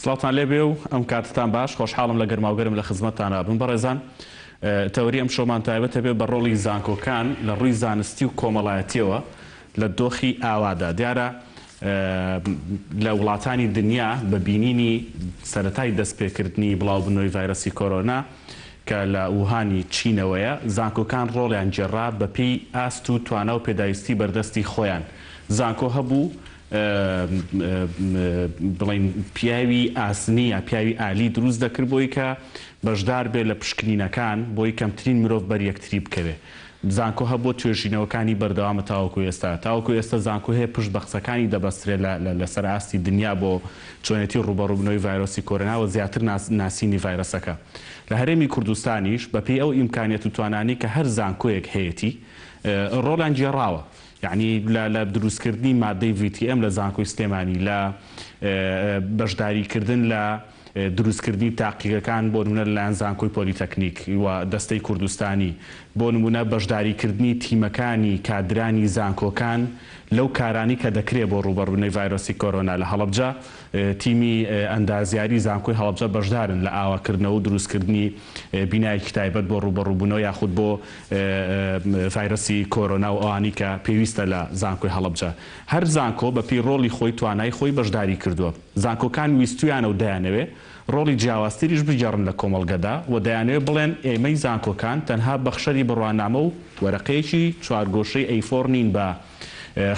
سڵاتان لێبێ و ئەم کاتتان باش خۆشحاڵم لە گەرماوگەرم لە خزمەتتانە بن بەڕێزان تەوری ئەم شۆمان تایبەتە بێ بە ڕۆڵی زانکۆکان لە ڕووی زانستی و کۆمەڵایەتیەوە لە دۆخی ئاوادا دیارە لە وڵاتانی دنیا بە بینینی سەرەتای دەستپێکردنی بڵاوبوونەوەی ڤایرۆسی کۆرۆنا کە لە ووهانی چینەوەیە زانکۆکان ڕۆڵیان جێڕا بە پێی ئاست و توانە و پێداویستی بەردەستی خۆیان زانکۆ هەبوو بڵین پیاوی ئاسنی یا پیاوی ئالی دروست دەکرد بۆی کە بەشدار بێت لە پشکنینەکان بۆی کەمترین مرۆڤ بەر یەکتری بکەوێ زانکۆ هەبوو توێژینەوەکانی بەردەوامە تاوەکو ئێستا زانکۆ هەیە پشت بەخسەکانی دەبەسترێت لەسەر ئاستی دنیا بۆ چۆنێتی ڕوبەڕووبوونەوەی ڤایرۆسی کۆرۆناوە زیاتر ناسینی ڤایرۆسەکە لە هەرێمی کوردستانیش بەپێی ئەو ئیمکانیەت و توانانی کە هەر زانکۆیەک هەیەی ڕۆڵیان جێڕاوە یعنی لە دروستکردنی مادەی VTM لە زانکۆی سلێمانی لە بەشداریکردن لە دروستکردنی تاقیەکان بۆ نمونە لەلایەن زانکۆی پۆلیتەکنیک و دەستەی کوردستانی بۆ نمونە بەشداریکردنی تیمەکانی کادرانی زانکۆکان لەو کارانی کە دەکرێت بۆ ڕوبەڕوونەوەی ڤایرۆسی کۆرۆنا لە هەڵەبجە تیمی ئەندازیاری زانکۆی هەڵەبجە بەشدارن لە ئاواکردنەوە و دروستکردنی بینایەکی تایبەت بۆ ڕوبەڕووبوونەوە یاخود بۆ ڤایرۆسی کۆرۆنا و ئەوانی کە پێویستە لە زانکۆی هەڵەبجە هەر زانکۆ بەپێی ڕۆڵی خۆی توانای خۆی بەشداری کردووە زانکۆکان ویستویانە و دەیانەوێ ڕۆڵی جیاوازتریش بجێڕن لە کۆمەڵگەدا و دەیانەوێت بڵێن ئێمەی زانکۆکان تەنها بەخشەری بڕوانامە و وەرەقەیەکی چوارگۆشەی ئەیفۆر نین بە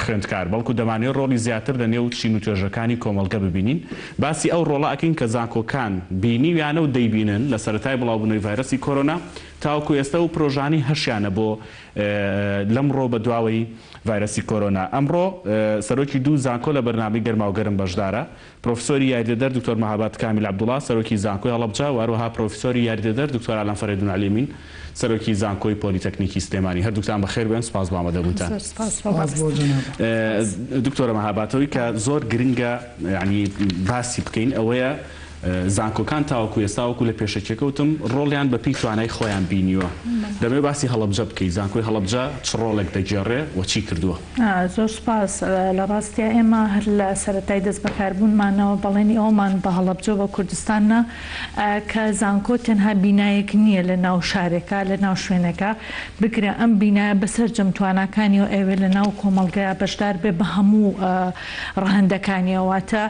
خوێندکار بەڵکو دەمانێت ڕۆڵی زیاتر لە نێو چین و توێژەکانی کۆمەڵگە ببینین باسی ئەو ڕۆڵە ئەکەین کە زانکۆکان بینیویانە و دەیبینن لە سەرەتای بڵاوبوونەوەی ڤایرۆسی کۆرۆنا تاوەکو ئێستا و پرۆژانی هەشیانە بۆ لەمڕۆ بە دواوەی ڤایرۆسی کۆرۆنا ئەمڕۆ سەرۆکی دوو زانکۆ لە بەرنامەی گەرماوگەرم بەشدارە پرۆفسۆری یاریدەدەر دکتۆر مەهاباد کامیل عەبدوڵڵا سەرۆکی زانکۆی هەڵەبجە و هەروەها پرۆفسۆری یاریدەدەر دکتۆر عەلەم فەرێدون عەلیمین سەرۆکی زانکۆی پۆلیتەکنیکی سلێمانی هەردووکتان بەخێر بێن سپاس بۆ ئامادەبوونتان دکتۆرە مەهاباتەوەی کە زۆر گرنگە یعنی باسی بکەین ئەوەیە زانکۆکان تاوەکو ئێستاوەکو لە پێشەکێکەوتم ڕۆڵیان بە پێی توانای خۆیان بینیوە دەبێت باسی هەڵەبجە بکەی زانکۆی هەڵەبجە چ ڕۆڵێک دەگێڕێ و چی کردووە زۆر سپاس لە ڕاستیە ئێمە هەر لە سەرەتای دەست بەکاربوونمانەوە بەڵێنی ئەومان بە هەڵەبجە بە کوردستانە کە زانکۆ تەنها بینایەک نییە لە ناو شارێکە لە ناو شوێنەکە بگرە ئەم بینایە بەسەر جەمتوانەکانی و ئێوێ لە ناو کۆمەڵگەیە بەشدار بێ بە هەموو ڕەهەندەکانیەوەتە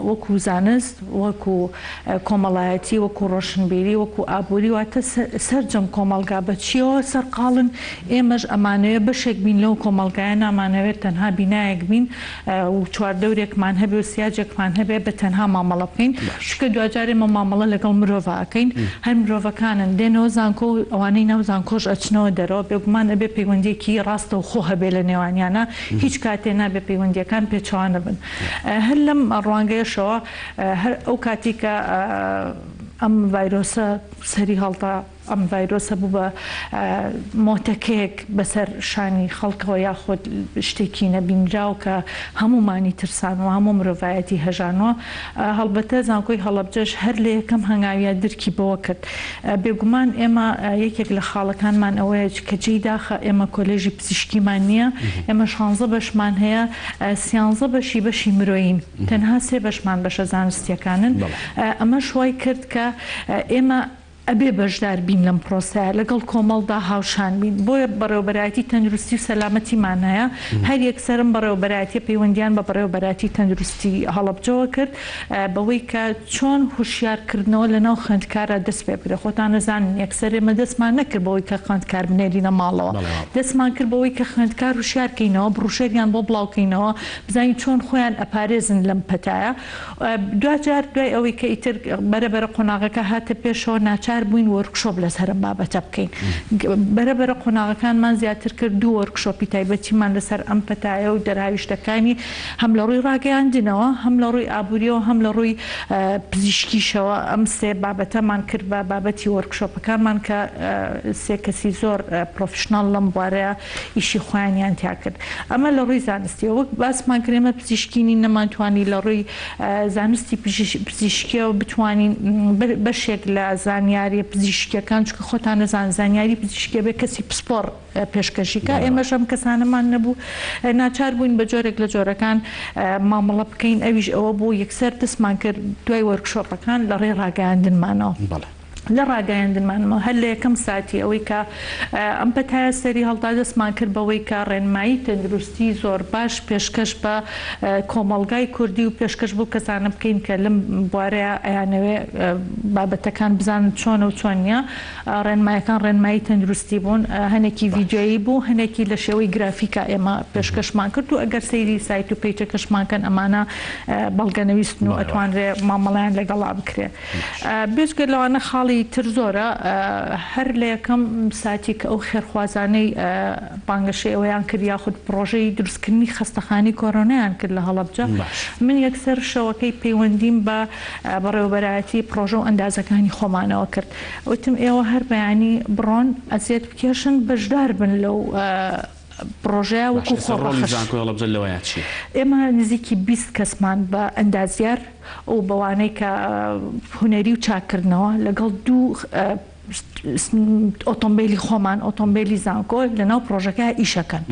وەکو زانست وەکو کۆمەڵایەتی وەکو ڕۆشنبیری وەکو ئابووری واتە سەرجەم کۆمەڵگا بەچیەوە سەرقاڵن ئێمەش ئەمانەوێت بەشێک بین لەو کۆمەڵگایە نامانەوێت تەنها بینایەک بین و چواردەورێکمان هەبێ و سیاجێکمان هەبێ بە تەنها مامەڵە بکەین چکە دوجارێ مە مامەڵە لەگەڵ مرۆڤ ئەکەین هەر مرۆڤەکانن دێنەوە زانکۆ و ئەوانەی ناو زانکۆش ئەچنەوە دەرەوە بێگومان ئەبێ پەیوەندیەکی ڕاستە و خۆ هەبێ لە نێوانیانە هیچ کاتێ نابێ پەیوەندیەکان پێچەوانە بن هەر لەم ڕوانگەیەشەوە هەر ئەو کاتی کە ئەم ڤایرۆسە سەری هەڵتا ئەم ڤایرۆسە بوو بە مۆتەکەیەک بەسەر شانی خەڵکەوە یاخۆت شتێکی نەبینراو کە هەمومانی ترسان و هەموو مرۆڤایەتی هەژانەوە هەڵبەتە زانکۆی هەڵەبجەش هەر لە یەکەم هەنگاویە درکی بەوە کرد بێگومان ئێمە یەکێک لە خاڵەکانمان ئەوەیە کە جێی داخە ئێمە کۆلێژی پزیشکیمان نییە ئێمە 16 بەشمان هەیە 13 بەشی مرۆیین تەنها 3 بەشمان بەشە زانستیەکانن ئەمە شوای کرد کە ئێمە ئەبێ بەشدار بین لەم پرۆسەیە لەگەڵ کۆمەڵدا هاوشان بین بۆیە بەڕێوەبەرایەتی تەندروستی و سەلامەتیمان هەیە هەر یەکسەرم بەڕێوەبەرایەتی پەیوەندیان بە بەڕێوەبەرایەتی تەندروستی هەڵەبجەوە کرد بەوەی کە چۆن هوشیارکردنەوە لە ناو خوێندکارە دەست پێ بکرێت خۆتان نەزانن یەکسەر ئێمە دەستمان نەکرد بەوەی کە خوێندکار بنێرینە ماڵەوە دەستمان کرد بەوەی کە خوێندکار هوشیارکەینەوە بڕوشێریان بۆ بڵاوکەینەوە بزانین چۆن خۆیان ئەپارێزن لەم پەتایە دوجار دوای ئەوەی کە ئیتر بەرەبەرە قۆناغەکە هاتە پێشەوە ناچار بووین وەرکشۆپ لەسەر ئەم بابەتە بکەین بەرەبەرە قۆناغەکانمان زیاتر کرد 2 وەرکشۆپی تایبەتیمان لەسەر ئەم پەتایە و دەرهاویشتەکانی هەم لە ڕووی ڕاگەیاندنەوە هەم لە ڕووی ئابووریەوە هەم لە ڕووی پزیشکیشەوە ئەم سێ بابەتەمان کرد بە بابەتی وەرکشۆپەکانمان کە سێ کەسی زۆر پرۆفشناڵ لەم بوارەیە ئیشی خۆیانیان تیا کرد ئەمە لە ڕووی زانستی وەک باسمان کرێمە پزیشکینی نەمانتوانی لە ڕووی زانستی پزیشکیەوە بتوانین بەشێک لە زانیار زانیاری پزیشکیەکان چکە خۆتان نەزان زانیاری پزیشکێ بێ کەسی پسپۆر پێشکەشیکە ئێمەش ئەم کەسانەمان نەبوو ناچار بووین بە جۆرێک لە جۆرەکان مامەڵە بکەین ئەویش ئەوە بوو یەکسەر دەستمان کرد دوای وەرکشۆپەکان لە ڕێ ڕاگەیاندنمانەوە لە ڕاگەیاندنمانەوە هەر لە یەکەم ساتی ئەوەی کە ئەم پەتایە سەری هەڵدا دەستمان کرد بەوەی کە ڕێنمایی تەندروستی زۆر باش پێشکەش بە کۆمەڵگای کوردی و پێشکەش بوو کەسانە بکەین کە لەم بوارەیە ئەیانەوێ بابەتەکان بزانن چۆنە و چۆن نیە ڕێنمایەکان ڕێنمایی تەندروستی بوون هەنێکی ڤیدیۆیی بوو هەنێکی لە شێوەی گرافیکە ئێمە پێشکەشمان کرد و ئەگەر سەیری سایت و پیجەکەشمانکەن ئەمانە بەڵگەنەویستن و ئەتوانرێ مامەڵیان لەگەڵا بکرێ بێژگە لەوانە خاڵی تر زۆرە هەر لە یەکەم ساتی کە ئەو خێرخوازانەی بانگەشەی ئەوەیان کرد یاخود پرۆژەی دروستکردنی خەستەخانی کۆرۆنایان کرد لە هەڵەبجە من یەکسەر شەوەکەی پەیوەندیم بە بەڕێوەبەرایەتی پرۆژە و ئەندازەکانی خۆمانەوە کرد وتم ئێوە هەر بەیانی بڕۆن ئەزیێت بکێشن بەشدار بن لەو پرۆژەیە وەکو خۆڕەخش ئێمە نزیکی 20 کەسمان بە ئەندازیار و بەوانەی کە هونەری و چاکردنەوە لەگەڵ دوو ئۆتۆمبیلی خۆمان ئۆتۆمبیلی زانکۆ لەناو پرۆژەکە ئیشەکەن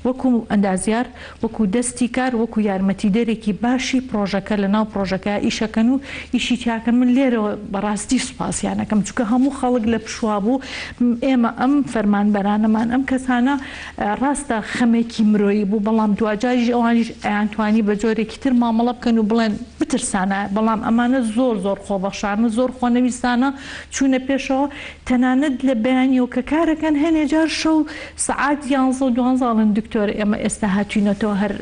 وەکو ئەندازیار وەکو دەستی کار وەکو یارمەتیدەرێکی باشی پرۆژەکە لەناو پرۆژەکە ئیشەکەن و ئیشی چاکەن من لێرەوە بەڕاستی سوپاسیانەکەم چونکە هەموو خەڵک لە پشوا بوو ئێمە ئەم فەرمانبەرانەمان ئەم کەسانە ڕاستە خەمێکی مرۆیی بوو بەڵام دوجاژی ئەوانیش ئەیانتوانی بە جۆرێکی تر مامەڵە بکەن و بڵێن بترسانە بەڵام ئەمانە زۆر خۆبەخشانە زۆر خۆنەویستانە چوونە پێشەوە تەنانەت لە بەیانیەوە کە کارەکەن هەنێ جار شەو سعات 11 و 12 دکتۆر ئێمە ئێستا هاتوینەتەوە هەر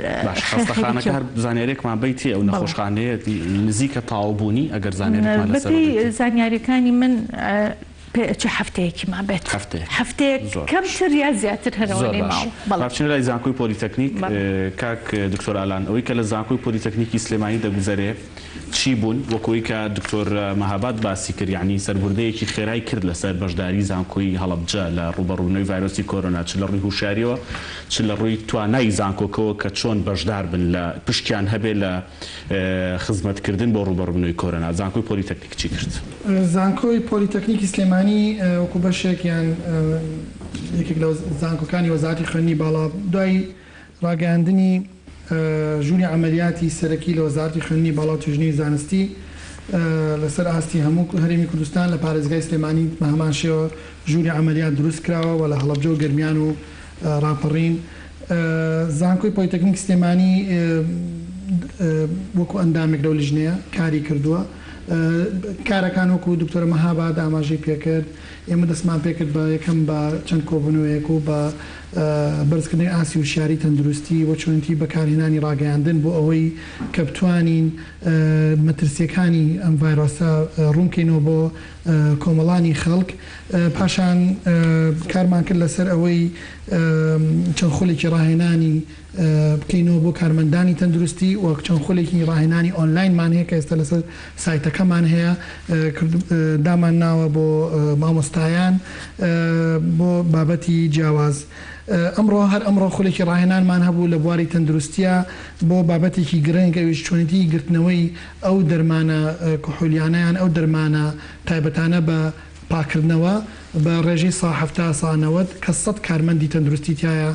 خەستەخانەکە هەر زانیارێکمان بیتی ئەو نەخۆشخانەیە نزیکە تاوبوونی ئەگەر زانیارێکمان لەسەر زانیاریەکانی من چه هەفتەیەکی ما بێت هەفتەیە کەمتر یا زیاتر هەرەوەی ماوە لای زانکۆی پۆلیتەکنیک کاک دکتۆر ئالان ئەوەی کە لە زانکۆی پۆلیتەکنیکی سلێمانی دەگوزارێ چی بوون وەکوی کە دکتۆر مەهاباد باسی کرد یعنی سەربوردەیەکی خێرای کرد لەسەر بەشداری زانکۆی هەڵەبجە لە ڕوبەڕوونەوەی ڤایرۆسی کۆرۆنا چ لە ڕووی هوشاریەوە چ لە ڕووی توانای زانکۆکەوە کە چۆن بەشدار بن لە پشتیان هەبێ لە خزمەتکردن بۆ ڕوبەڕوونەوەی کۆرۆنا زانکۆی پۆلیتەکنیک چی کرد زانکۆی پۆلیتەکنیکی سلێمانی وەکو بەشێکیان یەکێک لە زانکۆکانی وەزارەتی خوێندنی باڵا دوای ڕاگەیاندنی ژووری عملیاتی سەرەکی لە وەزارەتی خوێندنی باڵا و توێژینەوەی زانستی لەسەر ئاستی هەموو هەرێمی کوردستان لە پارێزگای سلێمانی بە هەمان شێوە ژووری عملیات دروست کراوە و لە هەڵەبجە و گەرمیان و ڕاپەڕین زانکۆی پۆلیتەکنیک سلێمانی وەکو ئەندامێک لەو لیژنەیە کاری کردووە کارەکان وەکو دکتۆرە مەهاباد ئاماژەی پێکرد ئێمە دەستمان پێکرد بە یەکەم بە چەند کۆبوونەوەیەک و بە بەرزکردنی ئاسی وشیاری تەندروستی و چۆنتی بەکارهێنانی ڕاگەیاندن بۆ ئەوەی کە بتوانین مەترسیەکانی ئەم ڤایرۆسە ڕوونکەینەوە بۆ کۆمەڵانی خەڵک پاشان کارمان کرد لەسەر ئەوەی چەند خولێکی ڕاهێنانی بکەینەوە بۆ کارمەندانی تەندروستی و چەند خولێکی ڕاهێنانی ئۆنلاینمان هەیە کە ئێستا لەسەر سایتەکەمان هەیە دامان ناوە بۆ مامۆستایان بۆ بابەتی جیاواز ئەمڕۆ هەر ئەمڕۆ خولێکی ڕاهێنانمان هەبوو لە بواری تەندروستیە بۆ بابەتێکی گرنگ ئەویش چۆنیتی گرتنەوەی ئەو دەرمانە کحولیانەیان ئەو دەرمانە تایبەتانە بە پاکردنەوە بە ڕێژەی ساحەفتا سانەوەت کە 100 کارمەندی تەندروستی تایە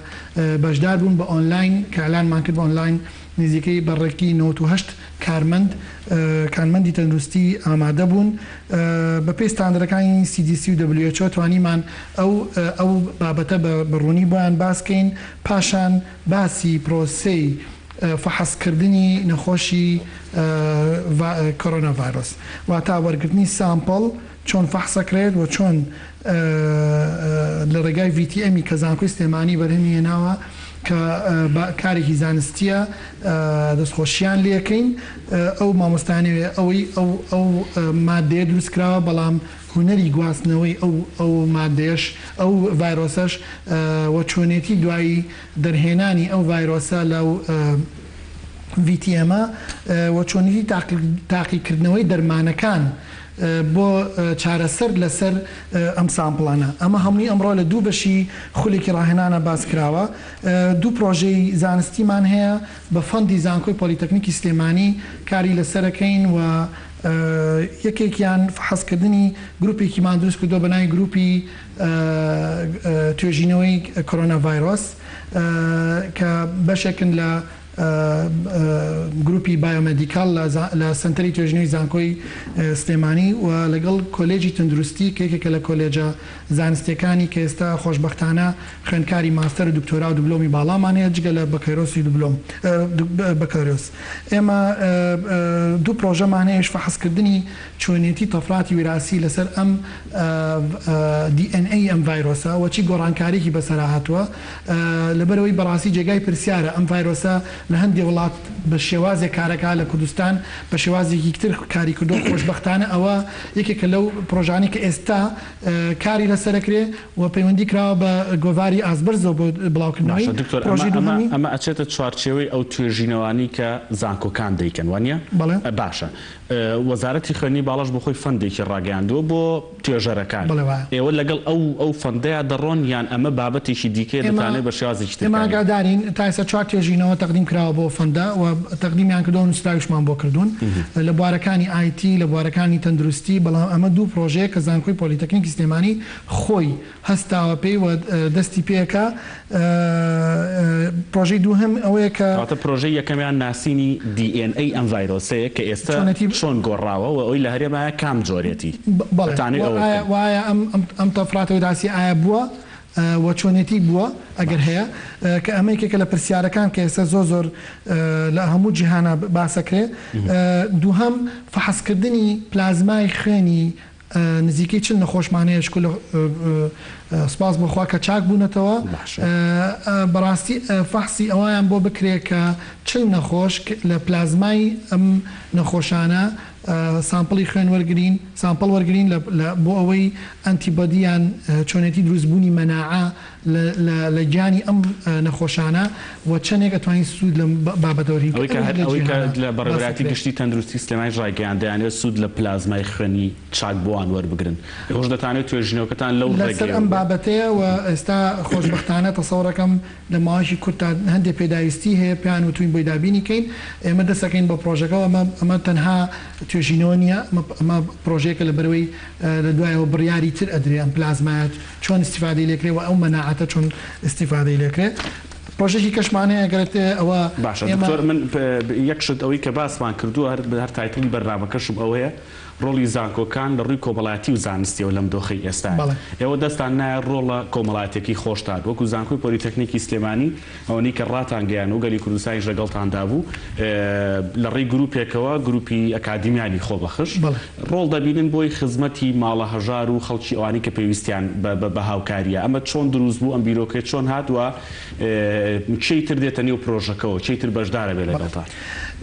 بەشدار بوون بە ئۆنلاین کە ئەلانمان کرد بە ئۆنلاین نزیکەی بەڕێکی 98 کارمەندی تەندروستی ئامادە بوون بە پێی ستاندەرەکانی CDC و WHO توانیمان ئەو بابەتە بەڕوونی بۆیان باسکەین پاشان باسی پرۆسەی فەحەزکردنی نەخۆشی کۆرۆنا ڤایرۆس واتە وەرگرتنی سامپڵ چۆن فەحسەکرێت و چۆن لە ڕێگای VTMی کە زانکۆی سلێمانی بەرهەمهێناوە کە کارێکی زانستیە دەستخۆشییان لەکەین ئەو مامۆستانەوێ ئەو مادەیە دروستکراوە بەڵام هونەری گواستنەوەی ئەو مادەیەش ئەو ڤایرۆسەش وە چۆنێتی دوایی دەرهێنانی ئەو ڤایرۆسە لەو VTMە وە چۆنیتی تاقیکردنەوەی دەرمانەکان بۆ چارەسەر لەسەر ئەم سامپڵانە ئەمە هەمووی ئەمڕۆ لە دوو بەشی خولێکی ڕاهێنانە باس کراوە دوو پرۆژەی زانستیمان هەیە بە فەندی زانکۆی پۆلیتەکنیکی سلێمانی کاری لەسەرەکەین و یەکێکیان حەزکردنی گروپێکیمان دروست کردو بە ناوی گروپی توێژینەوەی کۆرۆنا ڤایرۆس کە بەشێکن لە گروپی بایۆمەدیکال لە سنتەری توێژینەوەی زانکۆی سلێمانی و لەگەڵ کۆلێجی تەندروستی کێکێکە لە کۆلێجە زانستیەکانی کە ئێستا خۆشبەختانە خوێندکاری ماستەر و دکتۆرا و دیبلۆمی باڵامان هەیە جگە لە بەکەیرۆسی بەکەیرۆس. ئێمە دوو پرۆژەمان هەیە حەزکردنی چۆنێتی تەفراتی ویراسی لەسەر ئەم DNA ئەم ڤایرۆسە وەچی گۆڕانکاریی بەسەرا هاتووە لەبەرەوەی بەڕاستی جێگای پرسیارە ئەم ڤایرۆسە لە هەندێک وڵات بە شێوازێک کارەکە لە کوردستان بە شێوازێکی تر کاری کردو خۆشبەختانە ئەوە یەکێکە لەو پرۆژانی کە ئێستا کاری لەسەرکرێ و پەیوەندی کراوە بە گۆڤاری ئازبرزەوە بۆ بڵاوکردنەوەی ئەمە ئەچێتە چوارچێوەی ئەو توێژینەوەی کە زانکۆکان دەیکەن وانە باشە. وەزارەتی خوێنی باڵش بۆ خۆی فەندێکی ڕاگەاندووە بۆ توێژەرەکان ئێوە لەگەڵ ئەو فەندەیە دەڕۆن یان ئەمە بابەتێکی دیکە دەتانێت بە شێوازێکی تر. ئێمە ئاگادارین تا ئێستا 4 توێژینەوە تەقدیم کراوە بۆ فەندە و تەقدیمیان کردەوە و نووسراویشمان بۆ کردوون لە بوارەکانی IT لە بوارەکانی تەندروستی. بەڵام ئەمە دوو پرۆژەیە کە زانکۆی پۆلیتەکنیکی سلێمانی خۆی هەستاوە پێی و دەستی پێەکە. پرۆژەی دووهم ئەوەیە کە پرۆژەی یەکەمیان ناسینی DNA ئەم ڤایرۆسەیە کە ئێستا چۆن گۆڕاوە و ئەوی لە هەرێمایە کام جۆرێتی وایە ئەم تەفراتەوەی داسی ئایا بووە و چۆنێتی بووە ئەگەر هەیە کە ئەمەیەکێکە لە پرسیارەکان کە ئێستا زۆر لە هەموو جیهانە باسەکرێ. دووهەم فەحەزکردنی پلازمای خوێنی نزیکەی چند نەخۆشمانەیە شکل سپاس بخوا کە چاک بوونەتەوە بەڕاستی فەحسی ئەویان بۆ بکرێ کە چل نەخۆش لە پلازمای ئەم نەخۆشانە سامپڵی خوێن وەرگین سامپڵ وەرگین بۆ ئەوەی ئەنتیبەدیان چۆنێتی دروستبوونی مەناعە لە گیانی ئەم نەخۆشانە و چەندێک ئەتوانین سوود لە بابەتەوەری لە بەڕێوەبەتی گشتی تەندروستی سلێمانی ڕایگەیان دەیانێت سوود لە پلازمای خوێنی چاک بۆوان وەربگرن. خۆش دەتانێت توێژینەوەکەتان لەو لەسەر ئەم بابەتەیە و ئێستا خۆشبەختانە تەسەوڕەکەم لە ماوەیەکی کورت هەندێک پێداویستی هەیە پیان وتوین بۆی دابینیکەین. ئێمە دەسەکەین بە پرۆژەکەەوە ئەمە تەنها توێژینەوە نییە ئەمە پرۆژەیەکە لە بەرەوەی لە دوایەوە بڕیاری تر ئەدرێ ئەم پلازمایەت چۆن استیفادەی لێکرێ و ئەو مەناعەتە چۆن استیفادەی لێکرێ. پرۆژێکی کەشمانەیە گەرێت ئەوە باشە دکتۆر من یەکشت ئەوەی کە باسمان کردووە هەر تایتڵی بەرنامەکەشم ئەوەیە ڕۆڵی زانکۆکان لە ڕووی کۆمەڵایەتی و زانستیەوە لەم دۆخەی ئێستا ئێوە دەستان نایە ڕۆڵە کۆمەڵایەتێکی خۆشتان وەکو زانکۆی پۆلیتەکنیکی سلێمانی ئەوەی کە ڕاتان گەیان و گەلی کوردستانیش لەگەڵتاندا بوو لە ڕێی گروپێکەوە گروپی ئەکادیمیانی خۆبەخش ڕۆڵ دەبینن بۆی خزمەتی ماڵە هەژار و خەڵکی ئەوانی کە پێویستیان بە هاوکاریە. ئەمە چۆن دروست بوو ئەم بیرۆکەی چۆن هاتووە چیتر دێتە نێو پرۆژەکەەوە چیتر بەشدارە بێ لەگەڵتان؟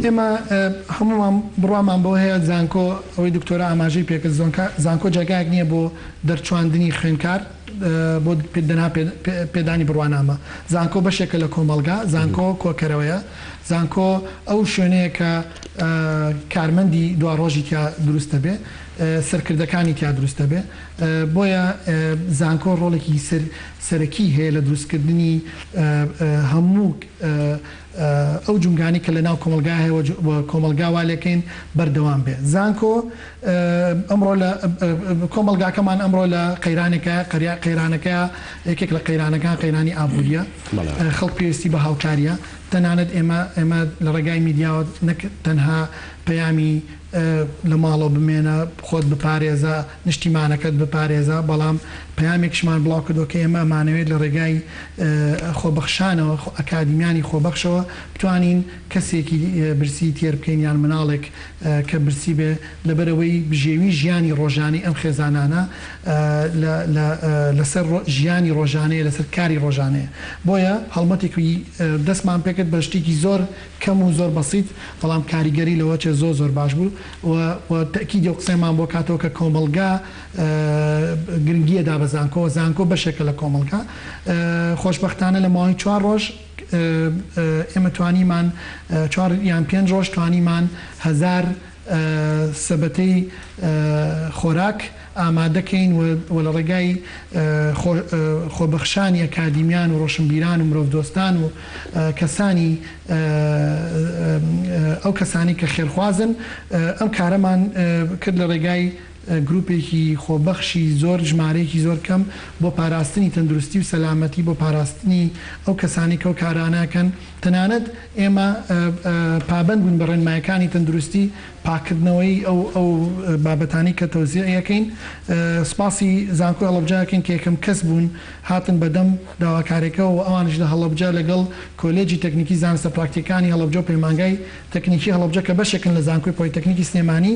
ئێمە هەمومان بڕوامان بۆ هەیە زانکۆ ئەوەی دکتۆرە ئاماژەی پێکرد زانکۆ جێگایەک نییە بۆ دەرچواندنی خوێنکار بۆ پێدانی بڕوانامە. زانکۆ بەشێکە لە کۆمەلگا زانکۆ کۆکەرەوەیە زانکۆ ئەو شوێنەیە کە کارمەندی دوا ڕۆژی تیا دروستە بێ سەرکردەکانی تیا دروستە بێ بۆیە زانکۆ ڕۆڵێکی سەرەکی هەیە لە دروستکردنی هەموو ئەو جونگانی کە لە ناو کۆمەلگا هەیە کۆمەلگاوا لەکەین بەردەوام بێ. زانکۆ ئەمڕۆ لە کۆمەلگاکەمان ئەمڕۆ لە قەیرانەکە یەکێک لە قەیرانەکان قەیرانی ئابوووریە خەڵک پێویستی بە هاوکاریە. تەنانەت ئێمە لە ڕێگای میدیاوە نەک تەنها پەیامی لە ماڵەوە بمێنە خۆت بپارێزە نیشتیمانەکەت بپارێزە بەڵام پەیامێکشمان بڵاو کردو کە ئێمە ئەمانەوێت لە ڕێگای خۆبەخشانەوە ئەکادیمیانی خۆبەخشەوە بتوانین کەسێکی برسی تێر بکەین یان مناڵێک کە برسی بێ لەبەرەوەی بژێوی ژیانی ڕۆژانی ئەم خێزانانە لەسەر ژیانی ڕۆژانەیە لەسەر کاری ڕۆژانەیە. بۆیە هەڵمەتێکی دەستمان پێکرد بە شتێکی زۆر کەم و زۆر بەسیت بەڵام کاریگەری لەوە چێ زۆر باش بوو و تەکیدی قسەمان بۆ کاتەوە کە کۆمەلگا گرنگیەدا بە زانکۆ بەشێکە لە کۆمەلگا. خۆشبەختانە لە ماوەی 4 ڕۆژ ئێمە توانیمان 4 یان 5 ڕۆژ توانیمان 1000 سەبەتەی خۆراک ئامادەکەین و لە ڕێگای خۆبەخشانی ئەکادیمیان و ڕۆشنبیران و مرۆڤ دۆستان و کەسانی ئەو کەسانی کە خێرخوازن ئەم کارەمان کرد لە ڕێگای گروپێکی خۆبەخشی زۆر ژمارەیەکی زۆر کەم بۆ پاراستنی تەندروستی و سەلامەتی بۆ پاراستنی ئەو کەسانی کە و کاراناکەن تەنانەت ئێمە پابند بوون بە ڕێنمایەکانی تەندروستی پاکردنەوەی ئەو بابەتانی کە تەوزیعەکەین سپاسی زانکۆی هەڵەبجەکەین کە یەکەم کەس بوون هاتن بەدەم داواکارێکەوە و ئەوانش لە هەڵەبجە لەگەڵ کۆلێجی تەکنیکی زانستە پراکتیکانی هەڵەبجە و پەیمانگای تەکنیکی هەڵەبجە کە بەشێکن لە زانکۆی پۆلیتەکنیکی سلێمانی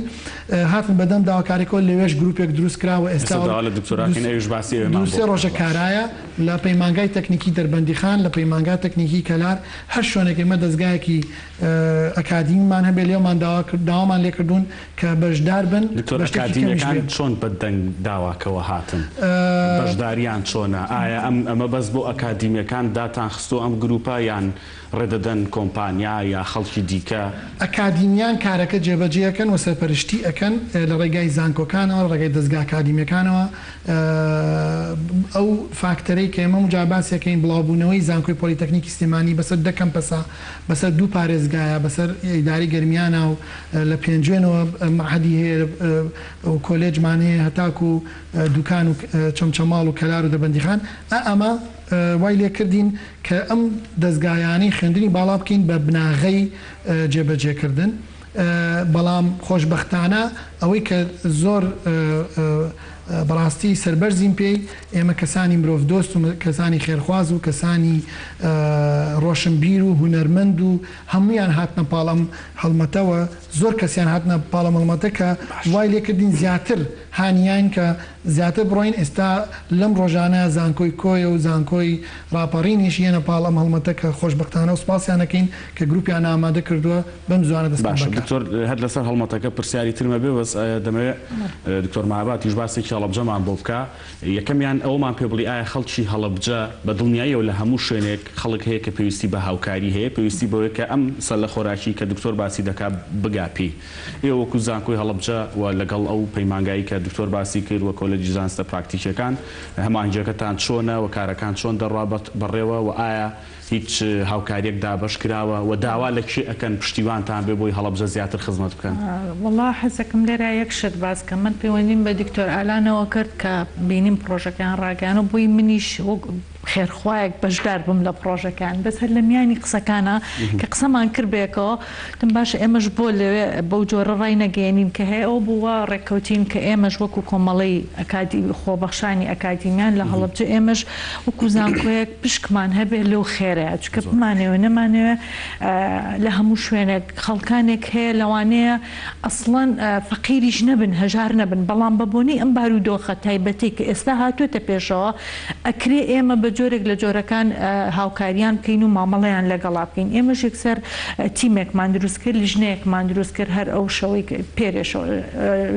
هاتن بەدەم داواکارێکەوە لەوێش گروپێک دروست کراوە ئێستا دووسێ ڕۆژە کارایە لە پەیمانگای تەکنیکی دەربەندیخان لە پەیمانگای تەکنیکی کەلار هەر شوێنێک ئێمە دەستگایەکی ئەکادیمیمان هەبێ لێومان داوامان لێکردوون کە بەشدار بن ئەکادیمیەکان چۆن بەدەنگ داواکەوە هاتن بەشداریان چۆنە ئایا ئەمە بەس بۆ ئەکادیمیەکان داتان خستۆ ئەم گروپە یان ڕێدەدەن کۆمپانیا یا خەڵکی دیکە ئەکادیمیان کارەکە جێبەجێەکەن و سەرپەرشتی ئەەکەن لە ڕێگای زانکۆکانەوە ڕێگای دەستگا ئەکادیمیەکانەوە ئەو فاکتەرەی کە ئێمە جاباسیەکەین بڵاوبوونەوەی زانکۆی پۆلیتەکنیکی سلێمانی بەسەر دەکەم پەسا بەسەر دوو پارێزگایە بەسەر ئیداری گەرمیانە و لە پێنجێنەوە مەعهەدی هەیە و کۆلێجمان هەیە هەتاکو و دوکان و چەمچەماڵ و کەلار و دەربەندیخان ئەمە وای لێ کردین کە ئەم دەستگایانی خوێندنی باڵا بکەین بە بناغەی جێبەجێکردن بەڵام خۆشبەختانە ئەوەی کە زۆر بەڕاستی سەربەرزیم پێی ئێمە کەسانی مرۆڤ دۆست و کەسانی خێرخواز و کەسانی ڕۆشنبیر و هونەرمەند و هەمویان هاتنە پاڵەم هەڵمەتەوە زۆر کەسیان هاتنە پاڵەم هەڵمەتە کە وای لێکردین زیاتر هانیان کە زیاتر بڕۆین ئێستا لەم ڕۆژانە زانکۆی کۆیە و زانکۆی ڕاپەڕینیش یەنە پاڵەم هەڵمەتە کە خۆشبەختانە و سپاسیانەکەین کە گروپیان ئامادە کردووە بەم زوانە دەست دکتۆر هەر لەسەر هەڵمەتەکە پرسیاری ترمە بێ بەس دەمەوێت دکتۆر مەهابادیش باسێکی هەڵەبجەمان بۆ بکە یەکەمیان ئەومان پێ بڵی ئایا خەڵکی هەڵەبجە بە دڵنیاییەوە لە هەموو شوێنێک خەڵک هەیە کە پێویستی بە هاوکاری هەیە پێویستی بەوەی کە ئەم سەر لە خۆراکی کە دکتۆر باسی دەکات بگاپی ئێوە وەکو زانکۆی هەڵەبجە و لەگەڵ ئەو پەیمانگایی کە دکتۆر باسی کرد وە کۆلێجی زانستە پراکتیکیەکان هەمانجەکەتان چۆنە و کارەکان چۆن دەڕابەت بەڕێوە و ئایا هیچ هاوکاریەک دابەش کراوە و داوا لە کێ ئەکەن پشتیوانتان بێ بۆی هەڵەبجە زیاتر خزمەت بکەن وڵا حەزەکەم لێرە یەک شت باسکە من پەیوەندیم بە دکتۆر ئالانەوە کرد کە بینیم پرۆژەکان ڕاگەان و بۆی منیش خێرخوایەک بەشدار بم لە پرۆژەکان بەس هەر لە میانی قسەکانە کە قسەمان کرد بێکەوە دم باشە ئێمەش بۆ لەوێ بەو جۆرە ڕای نەگەێنین کە هەیە ئەو بووە ڕێککەوتین کە ئێمەش وەکو کۆمەڵی خۆبەخشانی ئەکادیمیان لە هەڵەبجە ئێمەش وەکو زانکۆیەک پشکمان هەبێت لەو خێرەیە چکە بمانەوە نەمانەوە لە هەموو شوێنێک خەڵکانێک هەیە لەوانەیە ئەسڵەن فەقیریش نەبن هەژار نەبن بەڵام بەبوونی ئەم بارودۆخە تایبەتی کە ئێستا هاتوێتە پێشەوە ئەکرێ ئێمە بە جۆرێک لە جۆرەکان هاوکاریان بکەین و مامەڵەیان لەگەڵا بکەین ئێمەش یەکسەر تیمێکمان دروست کرد لیژنەیەکمان دروست کرد هەر ئەو شەوەی پێرێش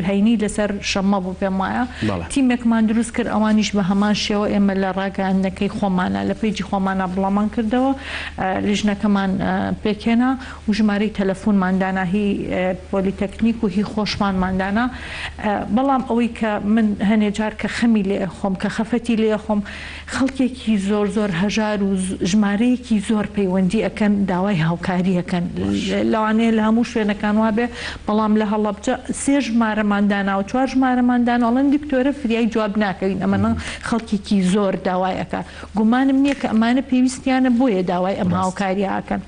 هەینی لەسەر شەمە بوو پێم وایە تیمێکمان دروست کرد ئەوانیش بە هەمان شێوە ئێمە لە ڕاگەاندنەکەی خۆمانە لە پێیجی خۆمانە بڵامان کردەوە لیژنەکەمان پێکێنا و ژمارەی تەلەفۆنماندانا هی پۆلیتەکنیک و هی خۆشمانماندانا بەڵام ئەوەی کە من هەنێ جار کە خەمی لێ خۆم کە خەفەتی لێ خۆم خەڵکێکی زۆر هەژار و ژمارەیەکی زۆر پەیوەندی ئەەکەن داوای هاوکاری ئەەکەن لەوانەیە لە هەموو شوێنەکان وابێ بەڵام لە هەڵەبجە سێ ژمارەماندانا و چوار ژمارەماندانا ئەڵەن دکتۆرە فریای جواب ناکەین ئەمەە خەڵکێکی زۆر داوای ئەەکە گومانم نییە کە ئەمانە پێویستیانە بۆیە داوای ئەم هاوکاری ئاکەن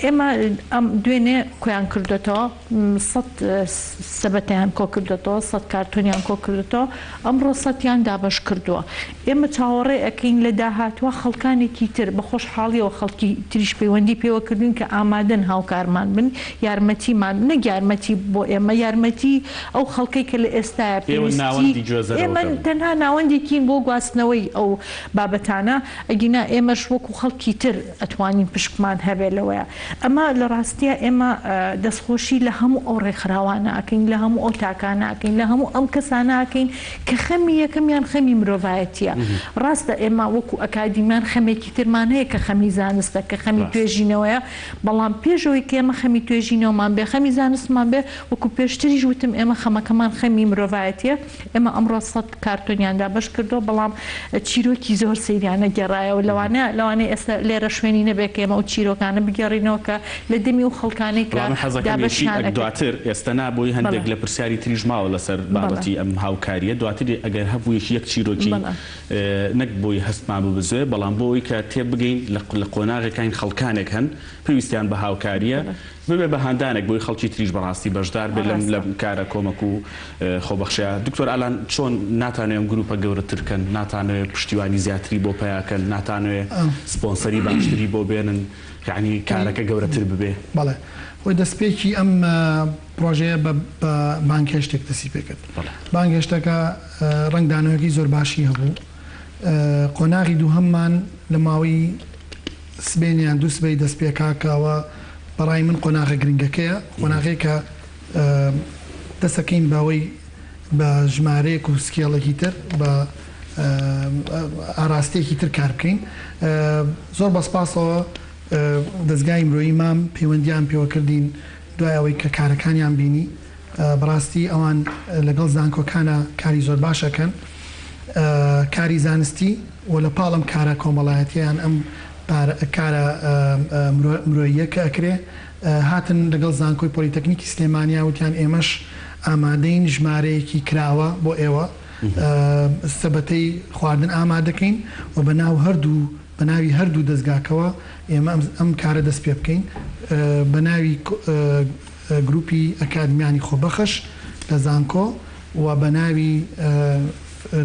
ئێمە ئەم دوێنێ کۆیان کردێتەوە سەبەتیان کۆ کردێتەوە 100 کارتۆنیان کۆ کردێتەوە ئەمڕۆ 100یان دابش کردووە ئێمە چاوەڕێ ئەەکەین لە داهاتوە خەڵکانێکی تر بە خۆشحاڵیەوە خەڵکی تریش پەیوەندی پێوە کردوین کە ئامادەن هاوکارمان بن یارمەتیمان نەک یارمەتی بۆ ئێمە یارمەتی ئەو خەڵکەی کە لە ئێستاە پێویستی ئێمە تەنها ناوەندێکین بۆ گواستنەوەی ئەو بابەتانە ئەگینا ئێمەش وەکو خەڵکی تر ئەتوانین پشکمان هەبێ لەوەیە ئەمە لە ڕاستیە ئێمە دەستخۆشی لە هەموو ئەو ڕێکخراوانە ئەکەین لە هەموو ئەو تاکانە ئەکەین لە هەموو ئەم کەسانە ئەکەین کە خەمی یەکەمیان خەمی مرۆڤایەتیە ڕاستە ئێمە وەکو ئەکادیمان خەمێکی ترمان هەیە کە خەمی زانستە کە خەمی توێژینەوەیە بەڵام پێشەوەی کە ئێمە خەمی توێژینەوەمان بێ خەمی زانستمان بێ وەکو پێشتریش وتم ئێمە خەمەکەمان خەمی مرۆڤایەتیە ئێمە ئەمڕۆ 100 کارتۆنیاندا بەش کردو بەڵام چیرۆکی زۆر سەیریانە گەڕایەوە لەوانەیە ئێستا لێرە شوێنی نەبێت کە ئێمە و چیرۆکانە بگەڕینەوە کە لە دەمی و خەڵکانەی کە دواتر ئێستا نابووی هەندێک لە پرسیاری تریژ ماوە لەسەر بابەتی ئەم هاوکاریە دواتر ئەگەر هەبوویەکی یەک چیرۆکی نەک بۆی هەستمان ببزوێ بەڵام بۆی کە تێبگەین لە قۆناغەکان خەڵکانێک هەن پێویستیان بە هاوکاریە ببێ بە هەندانێک بۆی خەڵکی تریژ بەڕاستی بەشدار بێت لەم کارە کۆمەک و خۆبەخشەیە دکتۆر ئالان چۆن ناتانوێت گروپە گەورەترکەن ناتانوێت پشتیوانی زیاتری بۆ پیاکەن ناتانوێت سپۆنسەری باشتری بۆ بێنن یعنی کارەکە گەورەتر ببێ بەڵێ خۆی دەستپێکی ئەم پرۆژەیە بە بانکێشتێک دەسی پێکرد بانگێشتەکە ڕنگدانەوەیەکی زۆر باشی هەبوو قۆناغی دووهەممان لە ماوەی سبێنیان دوو سبەی دەست پێکاکەوە بەڕای من قۆناغە گرنگەکەیە قۆناغەیە کە دەسەکەین باوەی بە ژمارەیەک و سکێڵێکی تر بە ئاراستەیەکی تر کار بکەین زۆر بەسپاسەوە دەستگای مرۆیی مام پەیوەندیان پێوە کردین دوای ئەوەی کە کارەکانیان بینی بەڕاستی ئەوان لەگەڵ زانکۆکانە کاری زۆر باشەکەن کاری زانستی و لە پاڵم کارە کۆمەڵایەتیان ئەم کارە مرۆییە کە ئەکرێ هاتن لەگەڵ زانکۆی پۆلیتەکنیکی سلێمانیا وتیان ئێمەش ئامادەین ژمارەیەکی کراوە بۆ ئێوە سەبەتەی خواردن ئامادەکەین و بە ناوی هەردوو دەستگاکەوە ئێمە ئەم کارە دەست پێ بکەین بە ناوی گروپی ئەکادمیانی خۆبەخش لە زانکۆ و بە ناوی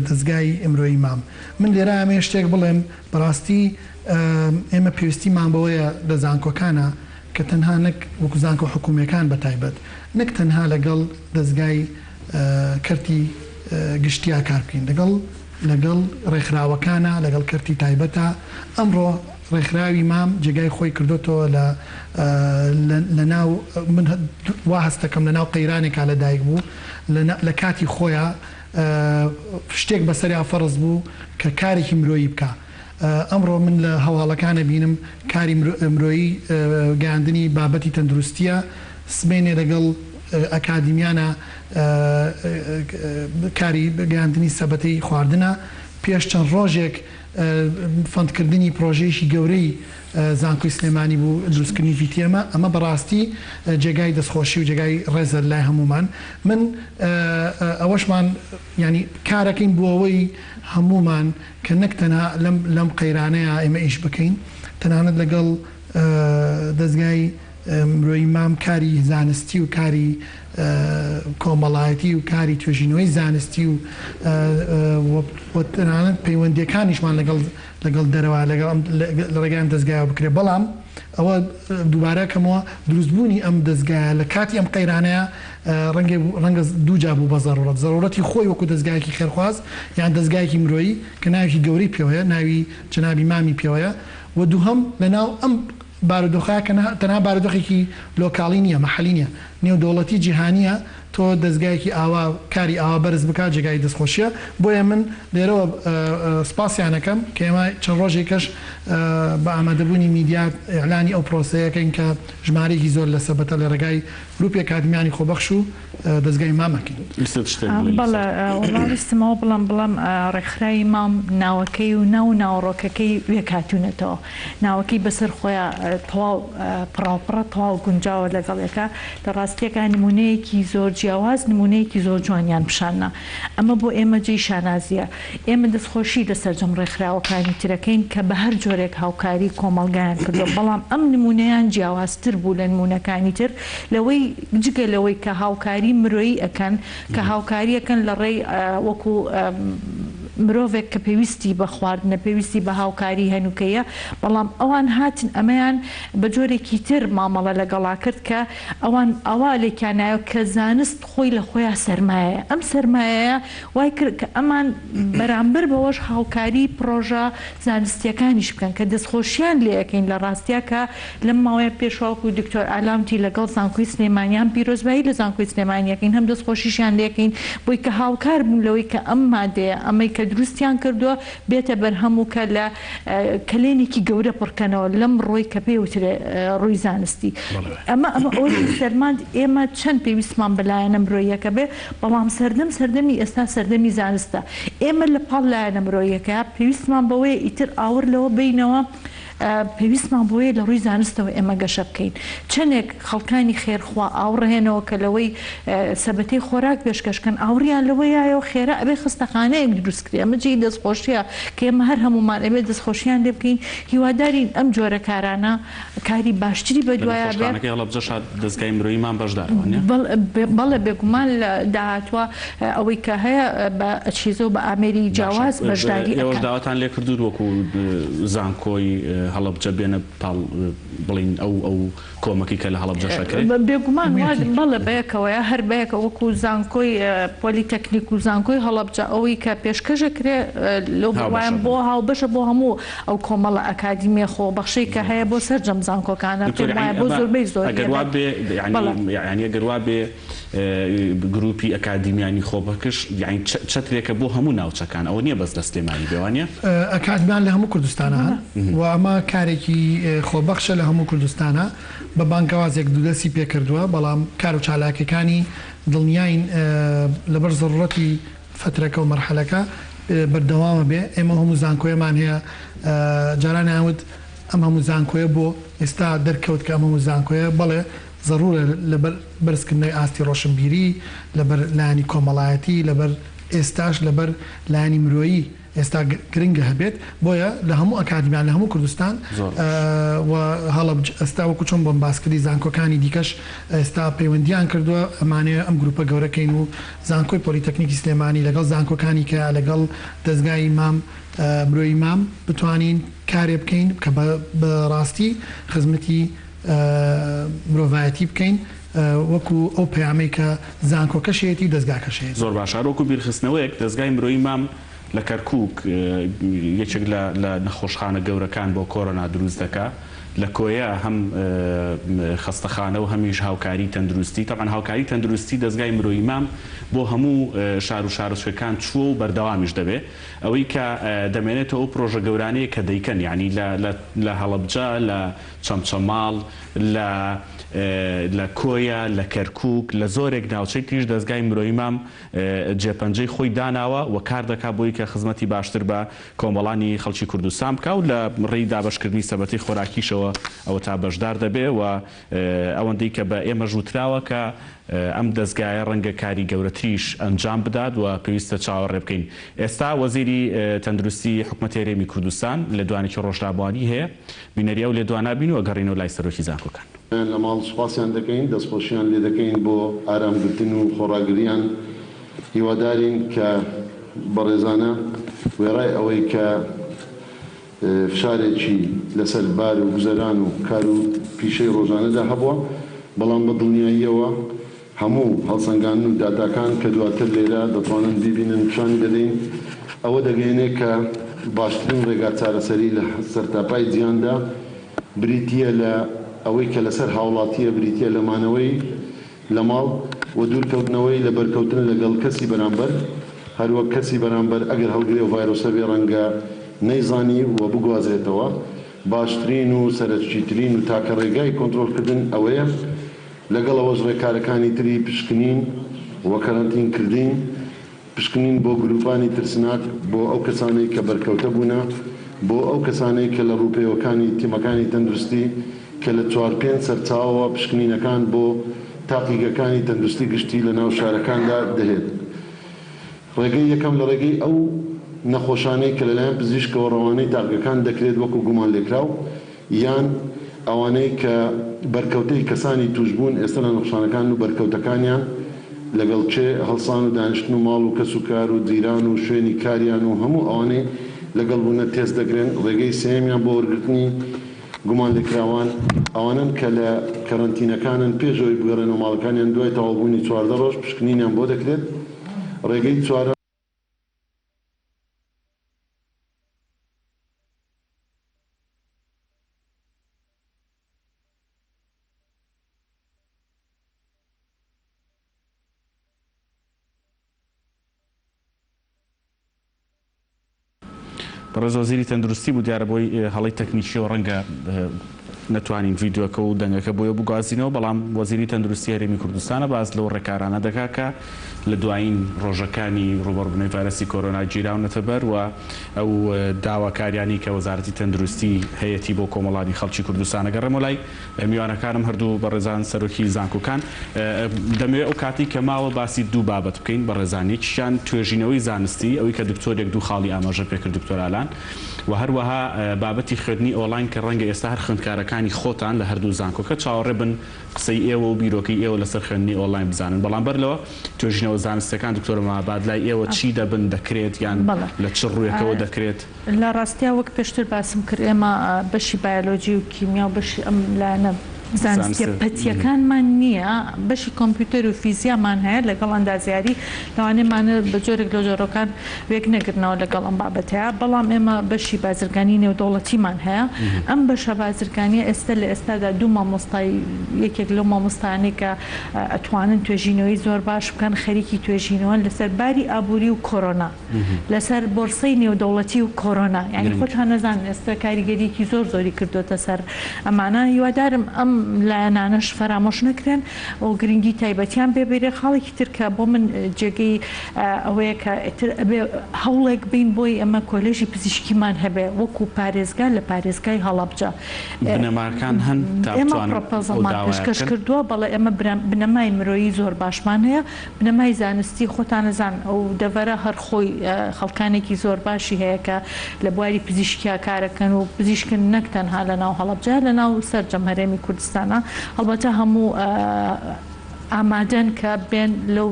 دەستگای ئەمرۆیی مام من لێرە ئەمێ شتێک بڵێم بەڕاستی ئێمە پێویستیمان بەوەیە لە زانکۆکانە کە تەنها نەک وەکو زانکۆ حکوومیەکان بە تایبەت نەک تەنها لەگەڵ دەستگای کەرتی گشتیا کار بکەین لەگەڵ ڕێکخراوەکانە لەگەڵ کەرتی تایبەتە ئەمڕۆ ڕێکخراوی مام جێگای خۆی کردوتەوە لە ناو من وا هەستەکەم لە ناو قەیرانێکا لەدایک بوو لە کاتی خۆیان شتێک بەسەریا فەرز بوو کە کارێکی مرۆیی بکە ئەمڕۆ من لە هەواڵەکانە بینم کاری مرۆیی گەیاندنی بابەتی تەندروستیە سبێنێ لەگەڵ ئەکادیمیانە کاری گەیاندنی سەبەتەی خواردنە پێش چەند ڕۆژێک فەندکردنی پرۆژەیەکی گەورەی زانکۆی سلێمانی بوو دروستکردنی VTM ئەمە بەڕاستی جێگای دەستخۆشی و جێگای ڕێزە لای هەمومان من ئەوەشمان ینی کارەکەین بۆ ئەوەی هەمومان کە نەک تەنها لەم قەیرانەیە ئێمە ئیش بکەین تەنانەت لەگەڵ دەستگای مرۆیی مام کاری زانستی و کاری کۆمەڵایەتی و کاری توێژینەوەی زانستی و تەنانەت پەیوەندیەکانیشمان لەگەڵ دەرەوە لە ڕێگەیان دەستگایەوە بکرێ بەڵام ئەوە دووبارەکەمەوە دروستبوونی ئەم دەستگایە لە کاتی ئەم قەیرانەیە ڕەنگە دووجا بوو بە زەڕورەتی خۆی وەکو دەستگایەکی خێرخواز یان دەستگایەکی مرۆیی کە ناوی گەورەی پێوەیە ناوی جەنابی مامی پێوەیە و دووهەم لەناو ئەم بارودۆخەیە کە تەنها بارودۆخێکی لۆکاڵی نییە مەحەلی نیە نێودەوڵەتی جیهانیە تۆ دەستگایەکی ئاوا کاری ئاوا بەرز بکات جێگای دەستخۆشیە بۆیە من لێرەوە سپاسیانەکەم کە ئێمە چەند ڕۆژێکەش بە ئامادەبوونی میدیات ئیعلانی ئەو پرۆسەیەکەین کە ژمارەیەکی زۆر لە سەبەتە لە ڕێگای گروپی ئەکادمیانی خۆبەخش و دەستگای مامەکەین بەڵێستمەوە بڵم ڕێکخراوی مام ناوەکەی و ناوڕۆکەکەی وێکاتونەتەوە ناوەکەی بەسەر خۆیان تەواو پڕاوپڕە تەواو گونجاوە لەگەڵێکە لە ڕاستیەکە نمونەیەکی زۆر جیاواز نمونەیەکی زۆر جوانیان پیشاننا ئەمە بۆ ئێمە جێی شانازیە ئێمە دەستخۆشی لەسەرجەم ڕێکخراوەکانی ترەکەین کە بە هەر جۆرێک هاوکاری کۆمەڵگایان کردو بەڵام ئەم نمونەیان جیاوازتر بوو لە نمونونەکانی تر لەوەی جگە لەوەی کە هاوکاری مرۆیی ئەەکەن کە هاوکاریەکەن لە ڕێی وەکو مرۆڤێک کە پێویستی بە خواردنە پێویستی بە هاوکاری هەنووکەیە بەڵام ئەوان هاتن ئەمەیان بە جۆرێکی تر مامەڵە لەگەڵا کرد کە ئەوان ئەوا لێکیانایە کە زانست خۆی لە خۆیان سەرمایە ئەم سەرمایەیە وای کرد کە ئەمان بەرامبەر بەوەش هاوکاری پرۆژە زانستیەکانیش بکەن کە دەستخۆشیان لێەکەین لە ڕاستیا کە لەم ماوەیە پێشواکو دکتۆر ئالامتی لەگەڵ زانکۆی سلێمانیان پیرۆزبایی لە زانکۆی سلێمانیەکەین هەم دەستخۆشیشیان لێەکەین بۆی کە هاوکار بوون لەوەی کە ئەم مادەیە ئەمەی کە دروستیان کردووە بێتە بەرهەم و کە لە کلێنێکی گەورە پڕکەنەوە لەم ڕۆی کە پێوترێ ڕووی زانستی ئەمە ئەوەی سەرماند ئێمە چەند پێویستمان بەلایەنە مرۆیەکە بێ بەڵام سەردەمی ئێستا سەردەمی زانستە ئێمە لە پاڵ لایەنە مرۆیەکە پێویستمان بەوەی ئیتر ئاور لەوە بینەوە پێویستمان بۆیە لە ڕووی زانستەوە ئێمە گەشە بکەین چەندێک خەڵکانی خێرخوا ئاوڕهێنەوە کە لەوەی سەبەتەی خۆراک پێشکەشکەن ئاوریان لەوەیایەوە خێرا ئەبێ خستەخانەیەک دروستکرێ ئەمە جێی دەستخۆشیە کە ئێمە هەر هەمومان ئەبێ دەستخۆشییان لێ بکەین هیوادارین ئەم جۆرە کارانە کاری باشتری بەدوایە دەستگای مرۆیمان بەشدارەوە بەڵێ بێگومان لە داهاتوە ئەوەی کە هەیە بە چیزە و بە ئامێری جیاواز بەشداری ئێوەش داواتان لێ کردو وەکو زانکۆی هەڵەبجە بێنە پاڵ بڵین ئەو کۆمەکی کە لە هەڵەبجە شەکرێت بێگومان بەڵێ بەیەکەوەیە هەر بەیەکە وەکو زانکۆی پۆلیتەکنیک و زانکۆی هەڵەبجە ئەوەی کە پێشکەشەکرێ لەو بڕوایم بۆ هاوبەشە بۆ هەموو ئەو کۆمەڵە ئەکادیمیە خۆبەخشەی کە هەیە بۆ سەرجەم زانکۆکانە پێم وایە بۆ زۆربەی زۆر ئەگەر وا بێ گروپی ئەکادیمیانی خۆبەکش یعنی چەترێکە بۆ هەموو ناوچەکان ئەوە نییە بەس لە سلێمانی بێوانە ئەکادمیان لە هەموو کوردستانە هەن و ئەمە کارێکی خۆبەخشە لە هەموو کوردستانە بە بانکەوازێک دوودەسی پێکردووە بەڵام کار و چالاکەکانی دڵنیاین لەبەر زڕەتی فترەکە و مەرحەلەکە بەردەوامە بێ ئێمە هەموو زانکۆیەمان هەیە جاران ئاوت ئەم هەموو زانکۆیە بۆ ئێستا دەرکەوت کە ئەم هەموو زانکۆیە بەڵێ ضرورە لەبەر بەرزکردنەوەی ئاستی ڕۆشنبیری لەبەر لایانی کۆمەڵایەتی لەبەر ئێستاش لەبەر لایانی مرۆیی ئێستا گرنگە هەبێت بۆیە لە هەموو ئەکادمیان لە هەموو کوردستان هەڵەبجە ئێستا وەکو چۆن بۆم باسکردی زانکۆکانی دیکەش ئێستا پەیوەندیان کردووە ئەمانەیە ئەم گروپە گەورەکەین و زانکۆی پۆلیتەکنیکی سلێمانی لەگەڵ زانکۆکانی کە لەگەڵ دەستگای مام مرۆیی مام بتوانین کارێ بکەین کە بە ڕاستی خزمەتی مرۆڤایەتی بکەین وەکو ئەو پەیامەی کە زانکۆکەشێتی دەستگاکەشێت زۆر باشە وەکو بیرخستنەوەیەک دەستگای مرۆیی مام لە کەرکووک یەکێک لە نەخۆشخانە گەورەکان بۆ کۆرۆنا دروست دەکا لە کۆیە هەم خستەخانە و هەمیش هاوکاری تەندروستی تاقان هاوکاری تەندروستی دەستگای مرۆیی مام بۆ هەموو شار و شارۆچکەکان چووە و بەردەوامیش دەبێ ئەوەی کە دەمێنێتەوە ئەو پرۆژە گەورانەیە کە دەیکەن یعنی لە هەڵەبجە لە چەمچەماڵ لە کۆیە لە کەرکووک لە زۆرێک ناوچەی تریش دەستگای مرۆیی مام جێپەنجەی خۆی داناوە و کار دەکا بۆی کە خزمەتی باشتر بە کۆمەڵانی خەڵکی کوردستان بکە و لە ڕێی دابەشکردنی سەبەتی خۆراکیشەوە ئەوە تا بەشدار دەبێ و ئەوەندەی کە بە ئێمە ژووتراوە کە ئەم دەستگایە ڕەنگە کاری گەورەتریش ئەنجام بدات و پێویستە چاوەڕێ بکەین ئێستا وەزیری تەندروستی حکومەتی هەرێمی کوردستان لە دوانێکی ڕۆژدابواری هەیە بینەریە و لێ دوانابین و گەڕینەوە لای سەرۆکی زانکۆکان لە ماڵ سوپاسیان دەکەین دەستخۆشیان لێ دەکەین بۆ ئارامگرتن و خۆڕاگریان هیوادارین کە بەڕێزانە وێڕای ئەوەی کە فشارێکی لەسەر بار و گوزەران و کار و پیشەی ڕۆژانەدا هەبووە بەڵام بە دڵنیاییەوە هەموو هەڵسەنگان و داداکان کە دواتر لێرە دەتوانن بیبینن پیشانی دەدەین ئەوە دەگەێنێ کە باشترین ڕێگا چارەسەری لە سەرتاپای جیهاندا بریتیە لە ئەوەی کە لەسەر هاوڵاتیە بریتیە لەمانەوەی لە ماڵ و دوورکەوتنەوەی لە بەرکەوتن لەگەڵ کەسی بەرامبەر هەروەک کەسی بەرامبەر ئەگەر هەڵگرێ و ڤایرۆسە بێ ڕەنگە نەیزانی و بگوازێتەوە باشترین و سەرچیترین و تاکە ڕێگای کۆنتڕۆلکردن ئەوەیە لەگەڵ ئەوەش ڕێکارەکانی تری پشکنین و کەرەنتینکردین پشکنین بۆ گروپانی ترسناک بۆ ئەو کەسانەی کە بەرکەوتە بوونە بۆ ئەو کەسانەی کە لە ڕووپێوەکانی تیمەکانی تەندروستی کە لە 4-5 سەرچاوەوە پشکنینەکان بۆ تاقیگەکانی تەندروستی گشتی لە ناو شارەکاندا دەهێت ڕێگەی یەکەم لە ڕێگەی ئەو نەخۆشانەی کە لەلایەن پزیشکەوە ڕەوانەی تاقیگەکان دەکرێت وەکو گومان لێکراو یان ئەوانەی کە بەرکەوتەی کەسانی توشبوون ئێستا لە نەخۆشانەکان و بەرکەوتەکانیان لەگەڵ چێ هەڵسان و دانیشتن و ماڵ و کەس و کار و جیران و شوێنی کاریان و هەموو ئەوانەی لەگەڵ بوونە تێست دەگرێن ڕێگەی سێمیان بۆ وەرگرتنی گومان لێکراوان ئەوانن کە لە کەرەنتینەکانن پێشەوەی بگەڕێنەوە ماڵەکانیان دوای تەواوبوونی 14 ڕۆژ پشکنینیان بۆ دەکرێت ڕێگەی چوارە بەڕێز وەزیری تەندروستی بوو دیارە بۆی هەڵی تەکنیکی و ڕەنگە نەتوانین ڤیددیوەکە و دەنگەکە بۆیە بگوازینەوە بەڵام وەزیری تەندروستی هەرێمی کوردستانە باز لەو ڕێکارانە دەکا کە لە دوایین ڕۆژەکانی ڕوبەڕبوونەوەی ڤایرۆسی کۆرۆنا گیراونەتە بەر و ئەو داواکاریانی کە وەزارەتی تەندروستی هەیەی بۆ کۆمەڵانی خەڵکی کوردستانە گەڕێمە لای میوانەکانم هەردوو بەڕێزان سەرۆکی زانکۆکان دەمەوێت ئەو کاتی کە ماوە باسی دوو بابەت بکەین بەڕێزانێکیان توێژینەوەی زانستی ئەوەی کە دکتۆرێک دوو خاڵی ئاماژە پێکرد دکتۆرالان و هەروەها بابەتی خوێندنی ئۆنلاین کە ڕەنگە ئێستا هەر خوێندکارەکانی خۆتان لە هەردوو زانکۆکە چاوەڕێ بن قسەی ئێوە و بیرۆکەی ئێوە لەسەر خوێندنی ئۆنلاین بزانن بەڵام بەرلەوە توێژینەوە زانستەکان دکتۆر مەهاباد لای ئێوە چی دەبن دەکرێت یان لە چ ڕوویەکەوە دەکرێت لە ڕاستیا وەک پێشتر باسم کرد ئێمە بەشی بایۆلۆجی و کیمیا و بەشی ئەم لایەنە زانستی پەتیەکانمان نییە بەشی کۆمپیوتەر و فیزیامان هەیە لەگەڵ ئەندازیاری لەوانەیەمانە بە جۆرێک لە جۆرەکان وێک نەگرنەوە لەگەڵ ئەم بابەتەیە بەڵام ئێمە بەشی بازرگانی نێودەوڵەتیمان هەیە ئەم بەشە بازرگانیە ئێستا لە ئێستادا دوو مامۆستای یەکێک لەو مامۆستایانەی کە ئەتوانن توێژینەوەی زۆر باش بکەن خەریکی توێژینەوە لەسەر باری ئابووری و کۆرۆنا لەسەر بۆرسەی نێودەوڵەتی و کۆرۆنا یعنی خۆتان نەزان ئێستا کاریگەریەکی زۆری کردوتە سەر ئەمانە هیوادارم ئەم لایەنانەش فەرامۆش نەکرێن و گرنگی تایبەتیان بێبێرێ خاڵێکی ترکە بۆ من جێگەی ئەوەیە کە هەوڵێک بین بۆی ئەمە کۆلێژی پزیشکیمان هەبێ وەکو پارێزگا لە پارێزگای هەڵەبجە بنەماکان هەن ئێمە پرۆپۆزەڵمان پێشکەش کردووە بەڵێ ئێمە بنەمای مرۆیی زۆر باشمان هەیە بنەمای زانستی خۆتانەزان ئەو دەڤەرە هەر خۆی خەڵکانێکی زۆر باشی هەیە کە لە بواری پزیشکیا کارەکەن و پزیشکن نەک تەنها لە ناو هەڵەبجە لە ناو سەرجەم هەرێمی کوردستانە هەڵبەتە هەموو ئامادەن کە بێن لەو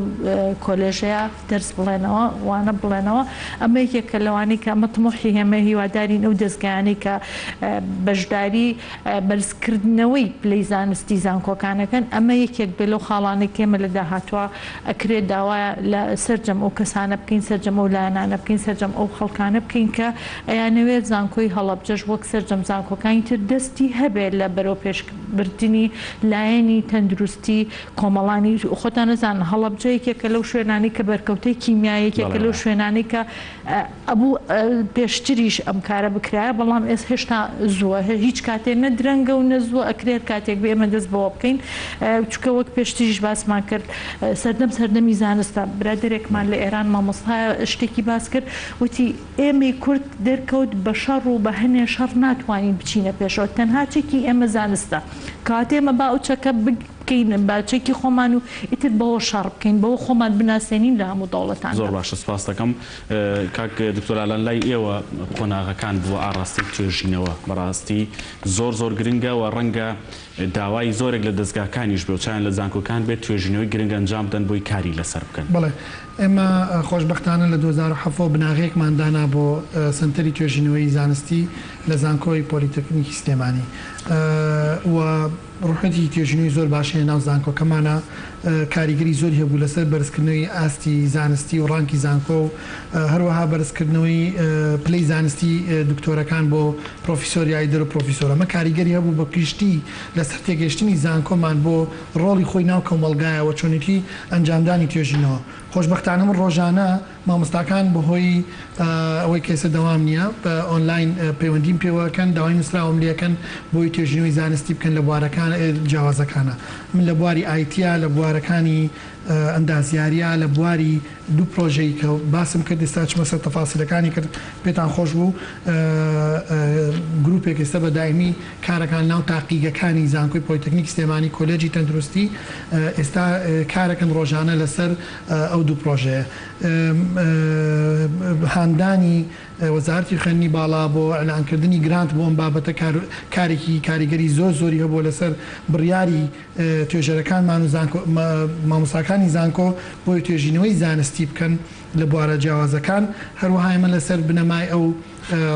کۆلێژەیە دەرس بڵێنەوە وانە بڵێنەوە ئەمە یەکێکە لەوانەی کە ئەمە تمۆحی هێمە هیوادارین ئەو دەستگایانەی کە بەشداری بەرزکردنەوەی پلەی زانستی زانکۆکانەکەن ئەمە یەکێک بێ لەو خاڵانەی کێمە لە داهاتوە ئەکرێت داوایە لە سەرجەم ئەو کەسانە بکەین سەرجەم ئەو لایەنانە بکەین سەرجەم ئەو خەڵکانە بکەین کە ئەیانەوێت زانکۆی هەڵەبجەش وەک سەرجەم زانکۆکانی تر دەستی هەبێت لە بەرەو پێشبردننی لایەنی تەندروستی کۆمەڵ خۆتان نەزان هەڵەبجە یەکێکە لەو شوێنانی کە بەرکەوتەی کیمیایەکێکە لەو شوێنانی کە ئەبوو پێشتریش ئەم کارە بکرایە بەڵام ئێس هێشتا زووە هیچ کاتێک نەدرەنگە و نەزووە ئەکرێت کاتێک بێ ئێمە دەست بەوە بکەین چکە وەک پێشتریش باسمان کرد سەردەمی زانستە برادێکمان لە ئێران مامۆستایە شتێکی باس کرد وتی ئێمەی کورد دەرکەوت بە شەڕ و بە هەنێ شەڕ ناتوانین بچینە پێشەوە تەنها چێکی ئێمە زانستە کاتێمە با ئەوچەکە بکەین باچێکی خۆمان و ئیتر بەوە شەڕ بکەین بەوە خۆمان بناسێنین لە هەموو دەوڵەتان زۆر باشە سپاس دەکەم کاک دکتۆرالان لای ئێوە قۆناغەکان بووە ئاڕاستی توێژینەوە بەڕاستی زۆر گرنگە و ڕەنگە داوای زۆرێک لە دەستگاکانیش بێ و چیان لە زانکۆکان بێت توێژینەوەی گرنگ ئەنجام بدەن بۆی کاری لەسەر بکەن بڵێ ئێمە خۆشبەختانە لە 2007 بناغەیەکماندانا بۆ سنتەری توێژینەوەی زانستی لە زانکۆی پۆلیتەکنیکی سلێمانی و ڕوحەتی توێژینەوەی زۆر باشەیە ناو زانکۆکەمانە کاریگەری زۆری هەبوو لەسەر بەرزکردنەوەی ئاستی زانستی و ڕانکی زانکۆ و هەروەها بەرزکردنەوەی پلەی زانستی دکتۆرەکان بۆ پرۆفیسۆری ئایدەر و پرۆفیسۆرە ئەمە کاریگەری هەبوو بە پشتی لەسەر تێگەشتنی زانکۆمان بۆ ڕۆڵی خۆی ناو کۆمەڵگایەوە چۆنێتی ئەنجامدانی توێژینەوە خۆشبەختانە من ڕۆژانە مامۆستاکان بەهۆی ئەوەی کەسە دەوام نییە بە ئۆنلاین پەیوەندیم پێوەکەن داوای نووسراوم لەکەن بۆی توێژینەوەی زانستی بکەن لە بوارەکان جیاوازەکانە من لە بواری ئایتیا لە بوارەکانی ئەندازیاریە لە بواری دوو پرۆژەی کە باسم کرد ئێستا چمە سەر تەفاسیلەکانی کرد پێتان خۆش بوو گروپێک ئێستا بە دایمی کارەکان ناو تاقیگەکانی زانکۆی پۆلیتەکنیکی سلێمانی کۆلێجی تەندروستی ئێستا کارەکەن ڕۆژانە لەسەر ئەو دوو پرۆژەیە هاندانی وەزارەتی خوێندنی باڵا بۆ ئەلانکردنی گرانت بۆ ئەم بابەتە کارێکی کاریگەری زۆری هەبوو لەسەر بڕیاری توێژەرەکانمان و مامۆستاکانی زانکۆ بۆی توێژینەوەی زانستی بکەن لە بوارە جیاوازەکان هەروەها ئێمە لەسەر بنەمای ئەو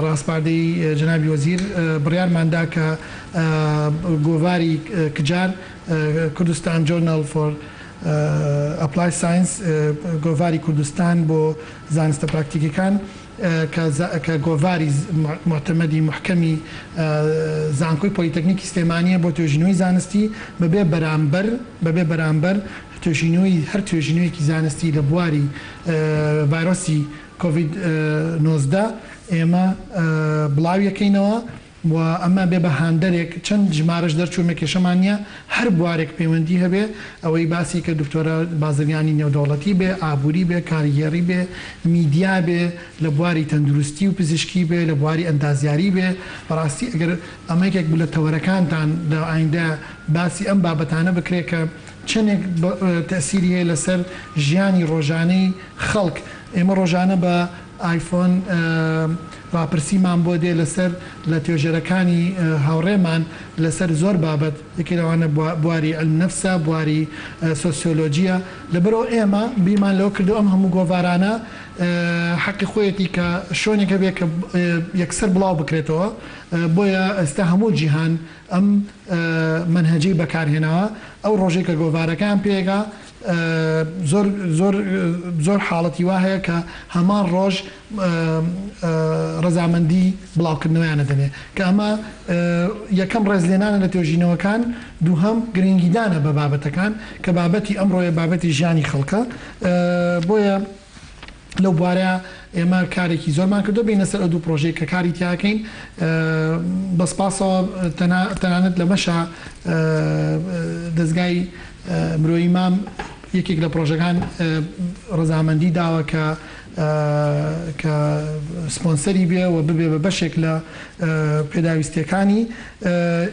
ڕاستپاردەی جەنابی وەزیر بڕیارماندا کە گۆڤاری کجار کوردستان جۆرنال فۆر ئەپلای ساینس گۆڤاری کوردستان بۆ زانستە پراکتیکەکان کە گۆڤاری معتەمەدی محکەمی زانکۆی پۆلیتەکنیکی سلێمانیە بۆ توێژینەوەی زانستی بەبێ بەرامبەر توێژینەوەی هەر توێژینەوەیەکی زانستی لە بواری ڤایرۆسی کۆڤید 19 ئێمە بڵاویەکەینەوە و ئەمە بێ بە هاندەرێک چەند ژمارەش دەرچوومە کێشەمان نیە هەر بوارێک پەیوەندی هەبێ ئەوەی باسی کە دکتۆرە بازرگانی نێودەوڵەتی بێ ئابووری بێ کاریگەری بێ میدیا بێ لە بواری تەندروستی و پزیشکی بێ لە بواری ئەندازیاری بێ بەڕاستی ئەگەر ئەمەیەکێک بوو لە تەوەرەکانتان لە ئایندە باسی ئەم بابەتانە بکرێ کە چەندێک تەسیری هەیە لەسەر ژیانی ڕۆژانەی خەڵک ئێمە ڕۆژانە بە ئایفۆن راپرسیمان بۆ دێ لەسەر لە توێژەرەکانی هاوڕێمان لەسەر زۆر بابەت یەکێکەوانە بواری ئەلنەفسە بواری سۆسیۆلۆجیە لەبەرەوە ئێمە بیرمان لەوە کردو ئەم هەموو گۆڤارانە حەقی خۆیەتی کە شۆنێکە بێ کە یەکسەر بڵاو بکرێتەوە بۆیە ئێستا هەموو جیهان ئەم منهەجەی بەکارهێناوە ئەو ڕۆژێک کە گۆڤارەکان پێگا زۆر حاڵەتی وا هەیە کە هەمان ڕۆژ ڕەزامەندی بڵاوکردنەوەیانە دەنێ کە ئەمە یەکەم ڕێزلێنانە لە توێژینەوەکان دووهەم گرنگیدانە بە بابەتەکان کە بابەتی ئەمڕۆیە بابەتی ژیانی خەڵکە بۆیە لەو بوارەیە ئێمە کارێکی زۆرمان کردو بینە سەر ئەو دوو پرۆژەی کە کاری تیاکەین بەسپاسەوە تەنانەت لە مەشە دەستگای مرۆیی مام یەکێک لە پرۆژەکان ڕەزامەندی داوە کە سپۆنسەری بێ و ببێ بە بەشێک لە پێداویستیەکانی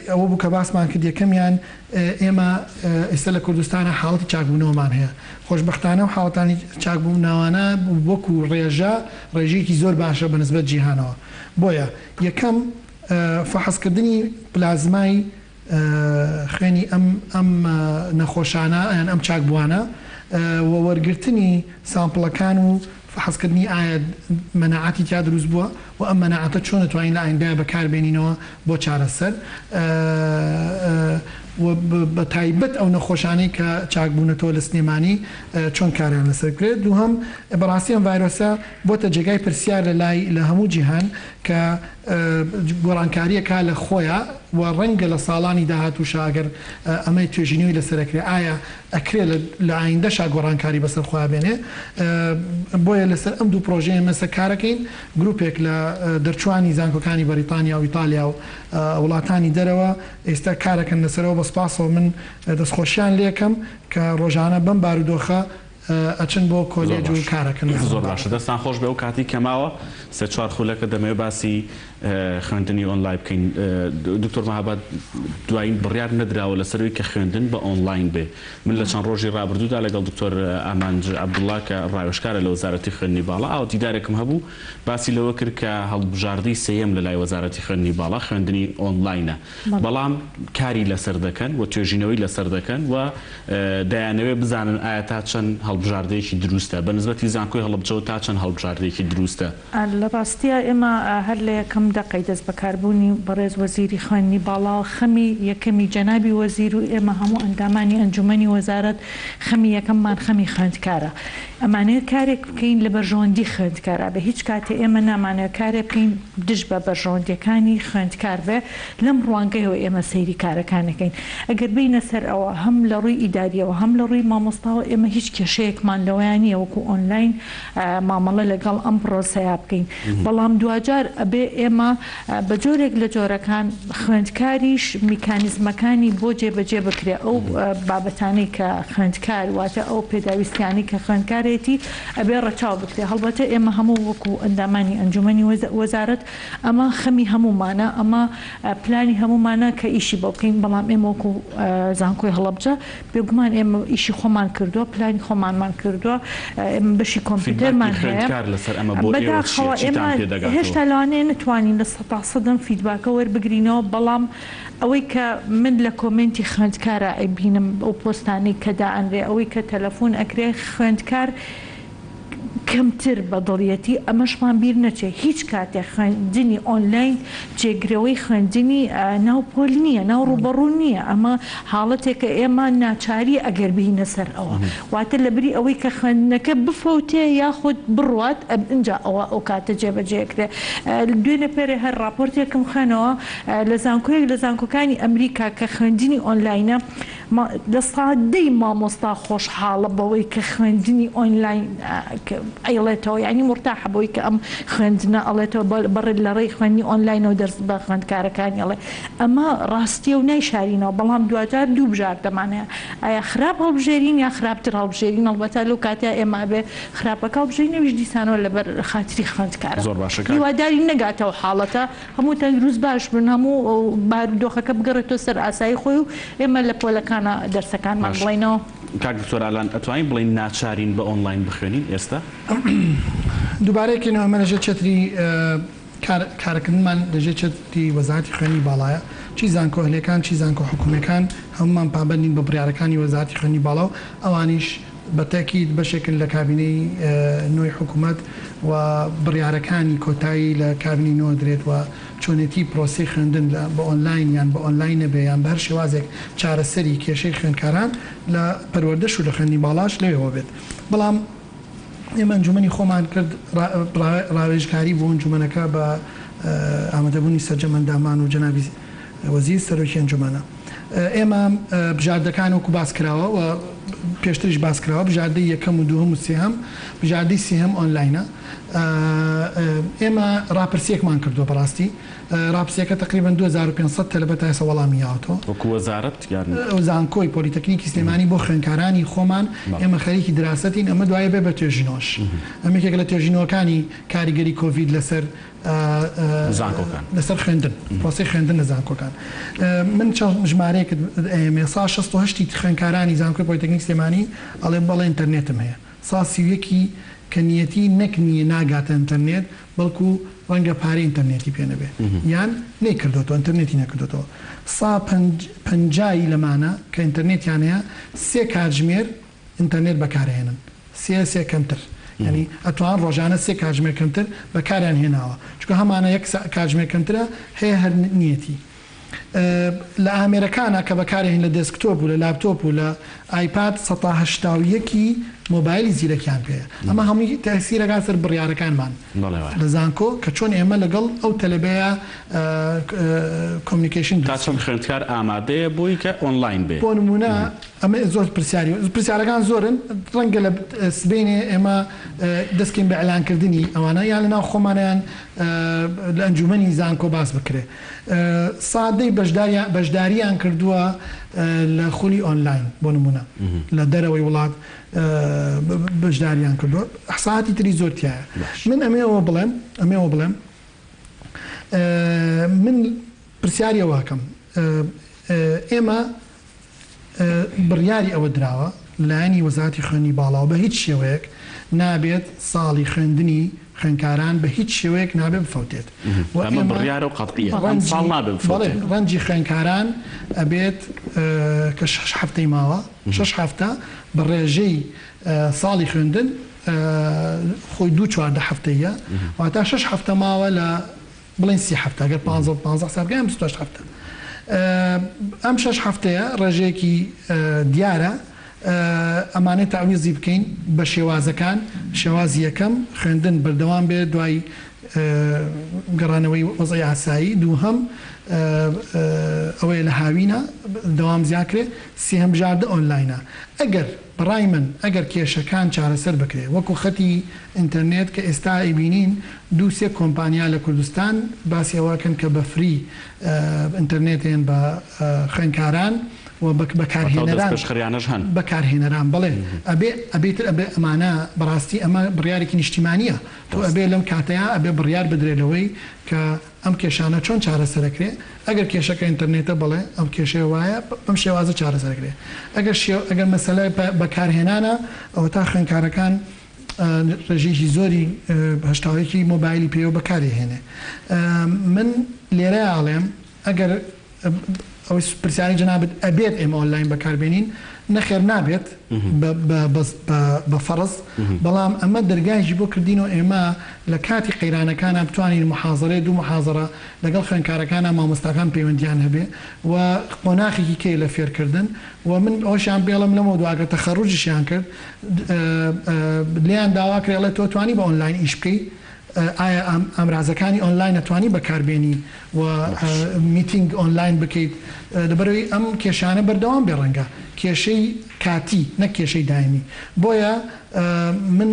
ئەوە بوو کە باسمان کرد یەکەمیان ئێمە ئێستا لە کوردستانە حاڵەتی چاکبوونەوەمان هەیە خۆشبەختانە و حاڵەتانی چاکبوونەوەانە وەکو ڕێژەیەکی زۆر باشە بەنسبەت جیهانەوە بۆیە یەکەم فەحەزکردنی پلازمای خوێنی ئەم نەخۆشانە یان ئەم چاکبووانە و وەرگرتنی سامپڵەکان و فحەزکردنی ئایا مەناعەتی تیا دروست بووە و ئەم مەناعەتە چۆن دەتوانین لە ئایندای بەکاربێنینەوە بۆ چارەسەر بە تایبەت ئەو نەخۆشانەی کە چاکبوونەتەوە لە سنێمانی چۆن کاریان لەسەر کرێت دووهەم بەڕاستی ئەم ڤایرۆسە بۆتە جێگای پرسیار لە هەموو جیهان کە گۆڕانکاریەکە لە خۆیە و ڕەنگە لە ساڵانی داهاتووشە ئەگەر ئەمەی توێژینەوەی لەسەرەکرێ ئایا ئەکرێ لە ئایندەشا گۆڕانکاری بەسەر خۆیان بێنێ بۆیە لەسەر ئەم دوو پرۆژەیە مەسە کارەکەین گروپێک لە دەرچوانی زانکۆکانی بەریتانیا و ئیتالیا و وڵاتانی دەرەوە ئێستا کارەکەن لەسەرەوە بەسپاسەوە من دەستخۆشیان لێکم کە ڕۆژانە بەم بارودۆخە ئەچن بۆ کۆلێج و کارەکەن زۆر باشە دەستان خۆش بێ و کاتی کەماوە سێ چوار خولەکە دەمەوێت باسی خوێندنی ئۆنلاین بکەین دکتۆر مەهاباد دوایین بڕیار نەدراوە لەسەروی کە خوێندن بە ئۆنلاین بێ من لە چەند ڕۆژی ڕابردوودا لەگەڵ دکتۆر ئامانج عەبدوڵڵا کە ڕاوێژکارە لە وەزارەتی خوێندنی باڵا ئاو دیدارێکم هەبوو باسی لەوە کرد کە هەڵبژاردەی سێیەم لە لای وەزارەتی خوێندنی باڵا خوێندنی ئۆنلاینە بەڵام کاری لەسەر دەکەن و توێژینەوەی لەسەر دەکەن و دەیانەوێت بزانن ئایا تا چەند هەڵبژاردەیەکی دروستە بە نسبەتی زانکۆی هەڵبجەوە تا چەند هەڵبژاردەیەکی دروستە لە ڕاستیە ئێمە هەر لە یەکەم دەقەی دەست بەکاربوونی بەڕێز وەزیری خوێندنی باڵا خەمی یەکەمی جەنابی وەزیر و ئێمە هەموو ئەندامانی ئەنجومەنی وەزارەت خەمی یەکەممان خەمی خوێندکارە ئەمانەیە کارێک بکەین لە بەرژەوەندی خوێندکارە بە هیچ کاتێ ئێمە نامانەوە کارێک بکەین دژ بە بەرژەوەندیەکانی خوێندکار بێ لەم ڕوانگەیەوە ئێمە سەیری کارەکانەکەین ئەگەر بینە سەر ئەوە هەم لە ڕووی ئیداریەوە هەم لە ڕووی مامۆستاوە ئێمە هیچ کێشەیەکمان لەوەیانیە وەکو ئۆنلاین مامەڵە لەگەڵ ئەم پرۆسەیە بکەین بەڵام دوجار ئەبێ ئێمە بە جۆرێک لە جۆرەکان خوێندکاریش میکانیزمەکانی بۆ جێبەجێ بکرێ ئەو بابەتانەی کە خوێندکار واتە ئەو پێداویستیانی کە خوێندکارێتی ئەبێ ڕەچاو بکرێ هەڵبەتە ئێمە هەموو وەکو ئەندامانی ئەنجومەنی وەزارەت ئەمە خەمی هەمومانە ئەمە پلانی هەمومانە کە ئیشی بۆ بکەین بەڵام ئێمە وەکو زانکۆی هەڵەبجە بێگومان ئێمە ئیشی خۆمان کردووە پلانی خۆمانمان کردووە ئێمە بەشی کۆمپیوتەرمان هەیە بەداخەوە ئێمە هێشتا لەوانەیە نتوانین لە 100% فیدباکە وەربگرینەوە بەڵام ئەوەی کە من لە کۆمنتی خوێندکارە ئەبینم ئەو پۆستانەی کە دائەنرێ ئەوەی کە تەلەفۆن ئەکرێ خوێندکار کەمتر بە دڵیەتی ئەمەشمان بیر نەچێ هیچ کاتێک خوێندنی ئۆنلاین جێگرەوەی خوێندنی ناوپۆل نییە ناو ڕوبەڕوو نییە ئەمە حاڵەتێکە ئێمە ناچاری ئەگەر بینە سەر ئەوە واتە لەبری ئەوەی کە خوێندنەکە بفەوتێ یاخود بڕوات ئەنجا ئەوە ئەو کاتە جێبەجێکرێ دوێنێ پێرێ هەر راپۆرتێکم خوێنەوە لە زانکۆیەک لە زانکۆکانی ئەمریکا کە خوێندنی ئۆنلاینە لە سادەی مامۆستا خۆشحاڵە بەوەی کە خوێندنی ئۆنلاین ئەڵێتەوە یعنی مرتاحە بۆی کە ئەم خوێندنە ئەڵێتەوە بڕێت لە ڕێی خوێندنی ئۆنلاینەوە دەرس بە خوێندکارەکانی ئەڵێ ئەمە ڕاستیە و نایشارینەوە بەڵام دواتر دوو بژار دەمانەیە ئایا خراپ هەڵبژێرین یا خراپتر هەڵبژێرین ئەڵبەتە لەو کاتیا ئێمە بێ خراپەکە هەڵبژێرینەویش دیسانەوە لەبەر خاتری خوێندکارە زۆر باشە هیواداری نەگاتەوە حاڵەتە هەموو تەندروست باش بن هەموو بارودۆخەکە بگەڕێتەوە سەر ئاسایی خۆی و ئێمە لە پۆلەکانە دەرسەکانمان بڵێنەوە. کاک دکتۆر ئالان ئەتوانین بڵین ناچارین بە ئۆنلاین بخوێنین ئێستا؟ دووبارەیەکێنەوە ئەمە لەژێر چەتری کارەکردنمان لەژێر چەتری وەزارەتی خوێنی باڵایە چی زانکۆ هەلێکان چی زانکۆ حکوومەکان هەمومان پابەندین بە بڕیارەکانی وەزارەتی خوێنی باڵا و ئەوانیش بەتەکید بەشێکن لە کابینەی نوێی حکوومەت و بڕیارەکانی کۆتایی لە کابینی نۆ درێت و چۆنێتی پرۆسی خوێندن بە ئۆنلاین یان بە ئۆنلاینە بێ یان بە هەر شێوازێک چارەسەری کێشەی خوێندکاران لە پەروەردەش و لە خوێندنی باڵاش لەوێەوە بێت. بەڵام ئێمە ئەنجومەنی خۆمان کرد ڕاوێژکاری بۆ ئەنجومەنەکە بە ئامادەبوونی سەرجەمەندامان و جەنابی وەزیر سەرۆکی ئەنجومەنە. ئێمە بژاردەکان وەکو باس کراوە و پێشتریش باس کراوە بژاردەی یەکەم و دووهەم و سێهەم بژاردەی سێهەم ئۆنلاینە. ئێمە راپرسیەکمان کردووە بەڕاستی راپرسیەکە تقریبان 2500 تەلەبەت تا ئێستا وەڵامی یاوەتەوە وەکو وەزارەت زانکۆی پۆلیتەکنیکی سلێمانی بۆ خوێندکارانی خۆمان ئێمە خەریکی دراستین ئەمە دوایە بێ بە توێژینەوە ئەمە یەکێک لە توێژینەوەکانی کاریگەری کۆڤید لەسەر خوێندن پرۆسی خوێندن لە زانکۆکان. من چەند ژمارەیەکت ئێمە 68 خوێندکارانی زانکۆی پۆلیتەکنیک سلێمانی ئەڵێ بەڵێ ئینتەرنێتم هەیە 31 کە نیەتی نەکنیە ناگاتە ئینتەرنێت بەڵکو ڕەنگە پارەی ئینتەرنێتی پێ نەبێ یان نەیکردوەوە ئینتەرنێتی نەکردوەوە 150 لەمانە کە ئینتەرنێتیان هەیە 3 کاتژمێر ئینتەرنێت بەکارهێنن سێ کەمتر ینی ئەتوان ڕۆژانە 3 کاتژمێر کەمتر بەکاریان هێناوە چونکە هەمانە 1 کاتژمێر کەمترە هەیە هەر نیەتی. لە ئامێرەکانە کە بەکارهێن لە دەسکتۆپ و لە لاپتۆپ و لە ئایپاد 180 مۆبایلی زیرەکیان پێەیە ئەمە هەمووی تەسیرەکان سەر بڕیارەکانمان لە زانکۆ کە چۆن ئێمە لەگەڵ ئەو تەلەبەیە کۆمیونیکیشن تا چەند خوێندکار ئامادەیە بۆی کە ئۆنلاین بێ بۆ نمونە ئەمە زۆر پرسیارەکان زۆرن ڕەنگە لە سبینێ ئێمە دەستکەین بە ئەلانکردنی ئەوانە یان لەناو خۆمانیان لە ئەنجومەنی زانکۆ باس بکرێ سادەی بەشداریان کردووە لە خولی ئۆنلاین بۆ نمونە لە دەرەوەی وڵات بەشداریان کردووە حساتی تری زۆرتیایە. من ئەمێەوە بڵێم من پرسیاریەوە کەم ئێمە بڕیاری ئەوە دراوە لایەنی وەزارەتی خوێنی باڵاو بە هیچ شێوەیەک نابێت ساڵی خوێندنی خوێندکاران بە هیچ شێوەیەک نابێت بفەوتێت بڕیارە و قەتعیە ڕەنجی خوێندکاران ئەبێت کە 6 هەفتەی ماوە 6 هەفتە بە ڕێژەی ساڵی خوێندن خۆی 2-4 هەفتەیە واتە 6 هەفتە ماوە لە بڵێن 30 هەفتە ئەگەر 15 سابگەیان 28 هەفتە ئەم 6 هەفتەیە ڕێژەیەکی دیارە ئەمانێت تاویزی بکەین بە شێوازەکان شێوازی یەکەم خوێندن بەردەوام بێت دوای گەڕانەوەی وەزای ئاسایی دووهەم ئەوەیە لە هاوینە دەوام زیاکرێ سێهەم بژاردە ئۆنلاینە ئەگەر بەڕای من ئەگەر کێشەکان چارەسەر بکرێ وەکو خەتی ئینتەرنێت کە ئێستا ئەیبینین 2-3 کۆمپانیا لە کوردستان باسی ئەوەکەن کە بە فری ئینتەرنێتێن بە خوێندکاران و بەکارهێنەران بڵێ ئەبێتر ئەبێ ئەمانە بەڕاستی ئەمە بڕیارێکی نیشتیمانیە تۆ ئەبێ لەم کاتەیە ئەبێ بڕیار بدرێتەوەی کە ئەم کێشانە چۆن چارەسەرەکرێ ئەگەر کێشەکە ئینتەرنێتە بڵێ ئەم کێشەیە وایە بەم شێوازە چارەسەرکرێ ئەگەر مەسەلای بەکارهێنانە ئەوە تا خوێندکارەکان ڕێژێکی زۆری هەشتاوێکی مۆبایلی پێوە بەکارهێنێ. من لێرە ئاڵێم ئەگەر ئەو پرسیاری جەنابەت ئەبێت ئێمە ئۆنلاین بەکاربێنین نەخێر نابێت بە فەرز بەڵام ئەمە دەرگایشی بۆ کردینەوە ئێمە لە کاتی قەیرانەکانە بتوانین محازەرێ دوو محازەرە لەگەڵ خوێندکارەکانە مامۆستاکان پەیوەندیان هەبێ و قۆناغێکی کێ لە فێرکردن و من ئەوشیان بێڵم لەمەوە دواگە تەخەڕوجیشیان کرد لیان داوا کرێڵێت تۆ توانی بە ئۆنلاین ئیش بکەیت ئایا ئامرازەکانی ئۆنلاین ئەتوانی بەکاربێنی و میتینگ ئۆنلاین بکەیت لەبەرەوەی ئەم کێشانە بەردەوام بێ ڕەنگە کێشەی کاتی نەک کێشەی دایمی بۆیە من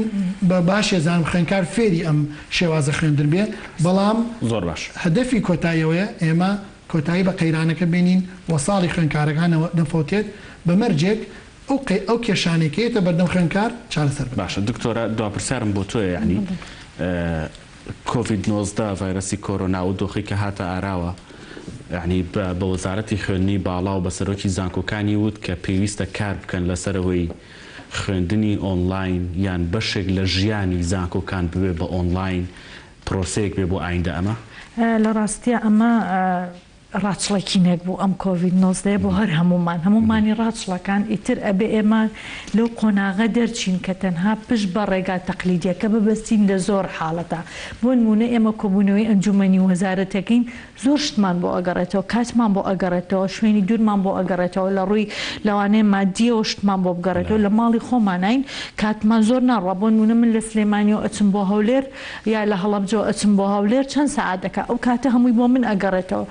بە باشێ زانم خوێندکار فێری ئەم شێوازە خوێندن بێ بەڵام زۆر باش هەدەفی کۆتاییەوەیە ئێمە کۆتایی بە قەیرانەکە بینین و ساڵی خوێندکارەکانەوە نەفۆتێت بەمەرجێک ئەو کێشانێکێتە بەردەم خوێندکار چارەسەر باشە دکتۆرە دواپرسیارم بۆ تۆیە ینی کۆڤید-19 ڤایرەسی کۆرۆنا و دۆخی کە هاتە ئاراوە یعنی بە وەزارەتی خوێندنی باڵا و بە سەرۆکی زانکۆکانی وت کە پێویستە کار بکەن لەسەرەوەی خوێندنی ئۆنلاین یان بەشێک لە ژیانی زانکۆکان ببێ بە ئۆنلاین پرۆسەیەک بێ بۆ ئایندە ئەمە لە ڕاستیە ئەمە ڕاچڵێکینێک بوو ئەم کۆڤید-19 بۆ هەر هەمومانی ڕاچڵەکان ئیتر ئەبێ ئێمە لەو قۆناغە دەرچین کە تەنها پشت بە ڕێگا تەقلیدیەکە ببەستین لە زۆر حاڵەتە بۆ نمونە ئێمە کۆبوونەوەی ئەنجومەنی وەزارەتەکەین زۆر شتمان بۆ ئەگەڕێتەوە کاتمان بۆ ئەگەڕێتەوە شوێنی دوورمان بۆ ئەگەڕێتەوە لە ڕووی لەوانەیە مادیەوە شتمان بۆ بگەڕێتەوە لە ماڵی خۆمانین کاتمان زۆر ناڕوا بۆ نمونە من لە سلێمانیەوە ئەچم بۆ هەولێر یا لە هەڵەبجەوە ئەچم بۆ هەولێر چەند سەعات دەکات ئەو کاتە هەمووی بۆ من ئەگەڕێتەوە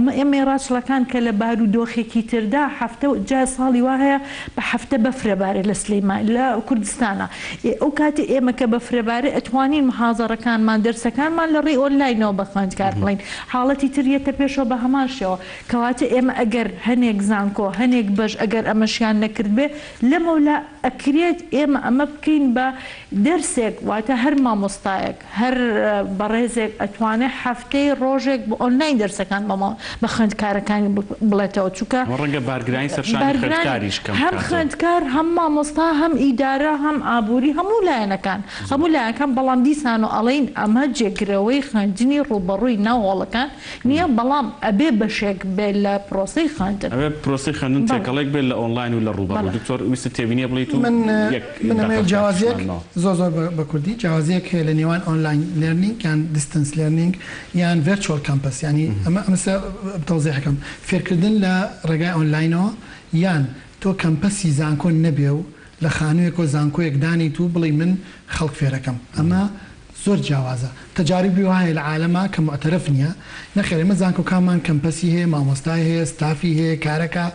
ئێمە ڕاچڵەکان کە لە بار و دۆخێکی تردا هەفتە جا ساڵی وا هەیە بە هەفتە بەفرەبارێ لە سلێمان لە کوردستانە ئەو کاتی ئێمە کە بەفرەبارێ ئەتوانین محازەڕەکانمان دەرسەکانمان لە ڕێ ئۆنلاینەوە بە خوێندکار بڵین حاڵەتی تریەتە پێشەوە بە هەمان شێوە کەواتە ئێمە ئەگەر هەنێک زانکۆ هەنێک بەش ئەگەر ئەمەشیان نەکرد بێ لەمەولا ئەکرێت ئێمە ئەمە بکەین بە دەرسێک واتە هەر مامۆستایەک هەر بەڕێزێک ئەتوانێت هەفتەی ڕۆژێک بە ئۆنلاین دەرسەکان بە خوێندکارەکانی بڵێتەوە چووکە ڕەنگە بارگرانی سەرشانی خوێندکاریش کەم هەم خوێندکار هەم مامۆستا هەم ئیدارە هەم ئابووری هەموو لایەنەکان بەڵام دیسان و ئەڵین ئەمە جێگرەوەی خوێندنی ڕوبەڕووی ناوەڵەکان نییە بەڵام ئەبێ بەشێک بێ لە پرۆسەی خوێندن ئەبێ پرۆسەی خوێندن تێکەڵێک بێت لە ئۆنلاین و لە ڕوبەڕوو دکتۆر ویستە تێبینیە بڵیت و من جیاوازیەک زۆر بە کوردی جیاوازیەک هەیە لە نێوان ئۆنلاین لێرنینگ یان دیستنس لێرنینگ یان ڤێرچوەڵ کامپەس ینی ئەمە تەوزیحەکەم فێرکردن لە ڕێگای ئۆنلاینەوە یان تۆ کەمپەسی زانکۆ نەبێ و لە خانوویەک و زانکۆیەک دانیت و بڵێ من خەڵک فێرەکەم ئەمە زۆر جیاوازە تەجاریبی وایە لە عالەما کە معتەرف نییە نەخێر ئێمە زانکۆکانمان کەمپەسی هەیە مامۆستای هەیە ستافی هەیە کارەکە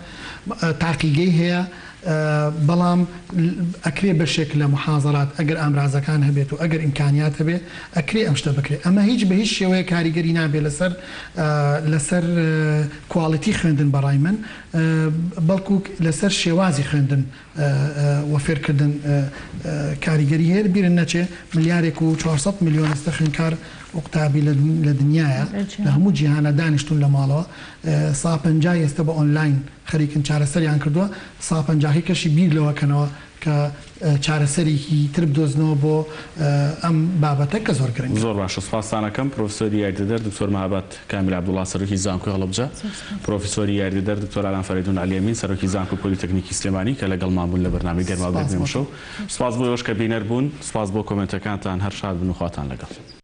تاقیگەی هەیە بەڵام ئەکرێ بەشێک لە محازەرات ئەگەر ئامرازەکان هەبێت و ئەگەر ئیمکانیات هەبێ ئەکرێ ئەم شتە بکرێت ئەمە هیچ بە هیچ شێوەیە کاریگەری نابێت لەسەر کواڵیتی خوێندن بەڕای من بەڵکو لەسەر شێوازی خوێندن و فێرکردن کاریگەری هەیە بیرن نەچێ ملیارێک و 400 میلیۆن ئێستا خوێندکار و قوتابی لە دنیاە لە هەموو جیهانە دانیشتون لە ماڵەوە 150 ئێستا بە ئۆنلاین خەریکن چارەسەریان کردووە 150 کەشی بیر لەوەکەنەوە کە چارەسەرێکی تر بدۆزنەوە بۆ ئەم بابەتە کە زۆر گرنگ زۆر باشە سوپاسانەکەم پرۆفسۆری یاریدەدەر دکتۆر مەهابەت کامیل عەبدوڵڵا سەرۆکی زانکۆی هەڵەبجە پرۆفسۆری یاریدەدەر دکتۆر ئالان فەریدون عەلیەمین سەرۆکی زانکۆی پۆلیتەکنیکی سلێمانی کە لەگەڵمان بوون لە بەرنامەی گەرمابێت نێمەشەو سوپاس بۆ ئێوەش کە بینەر بوون سوپاس بۆ کۆمنتەکانتان هەر شاد بن و خواتان لەگەڵ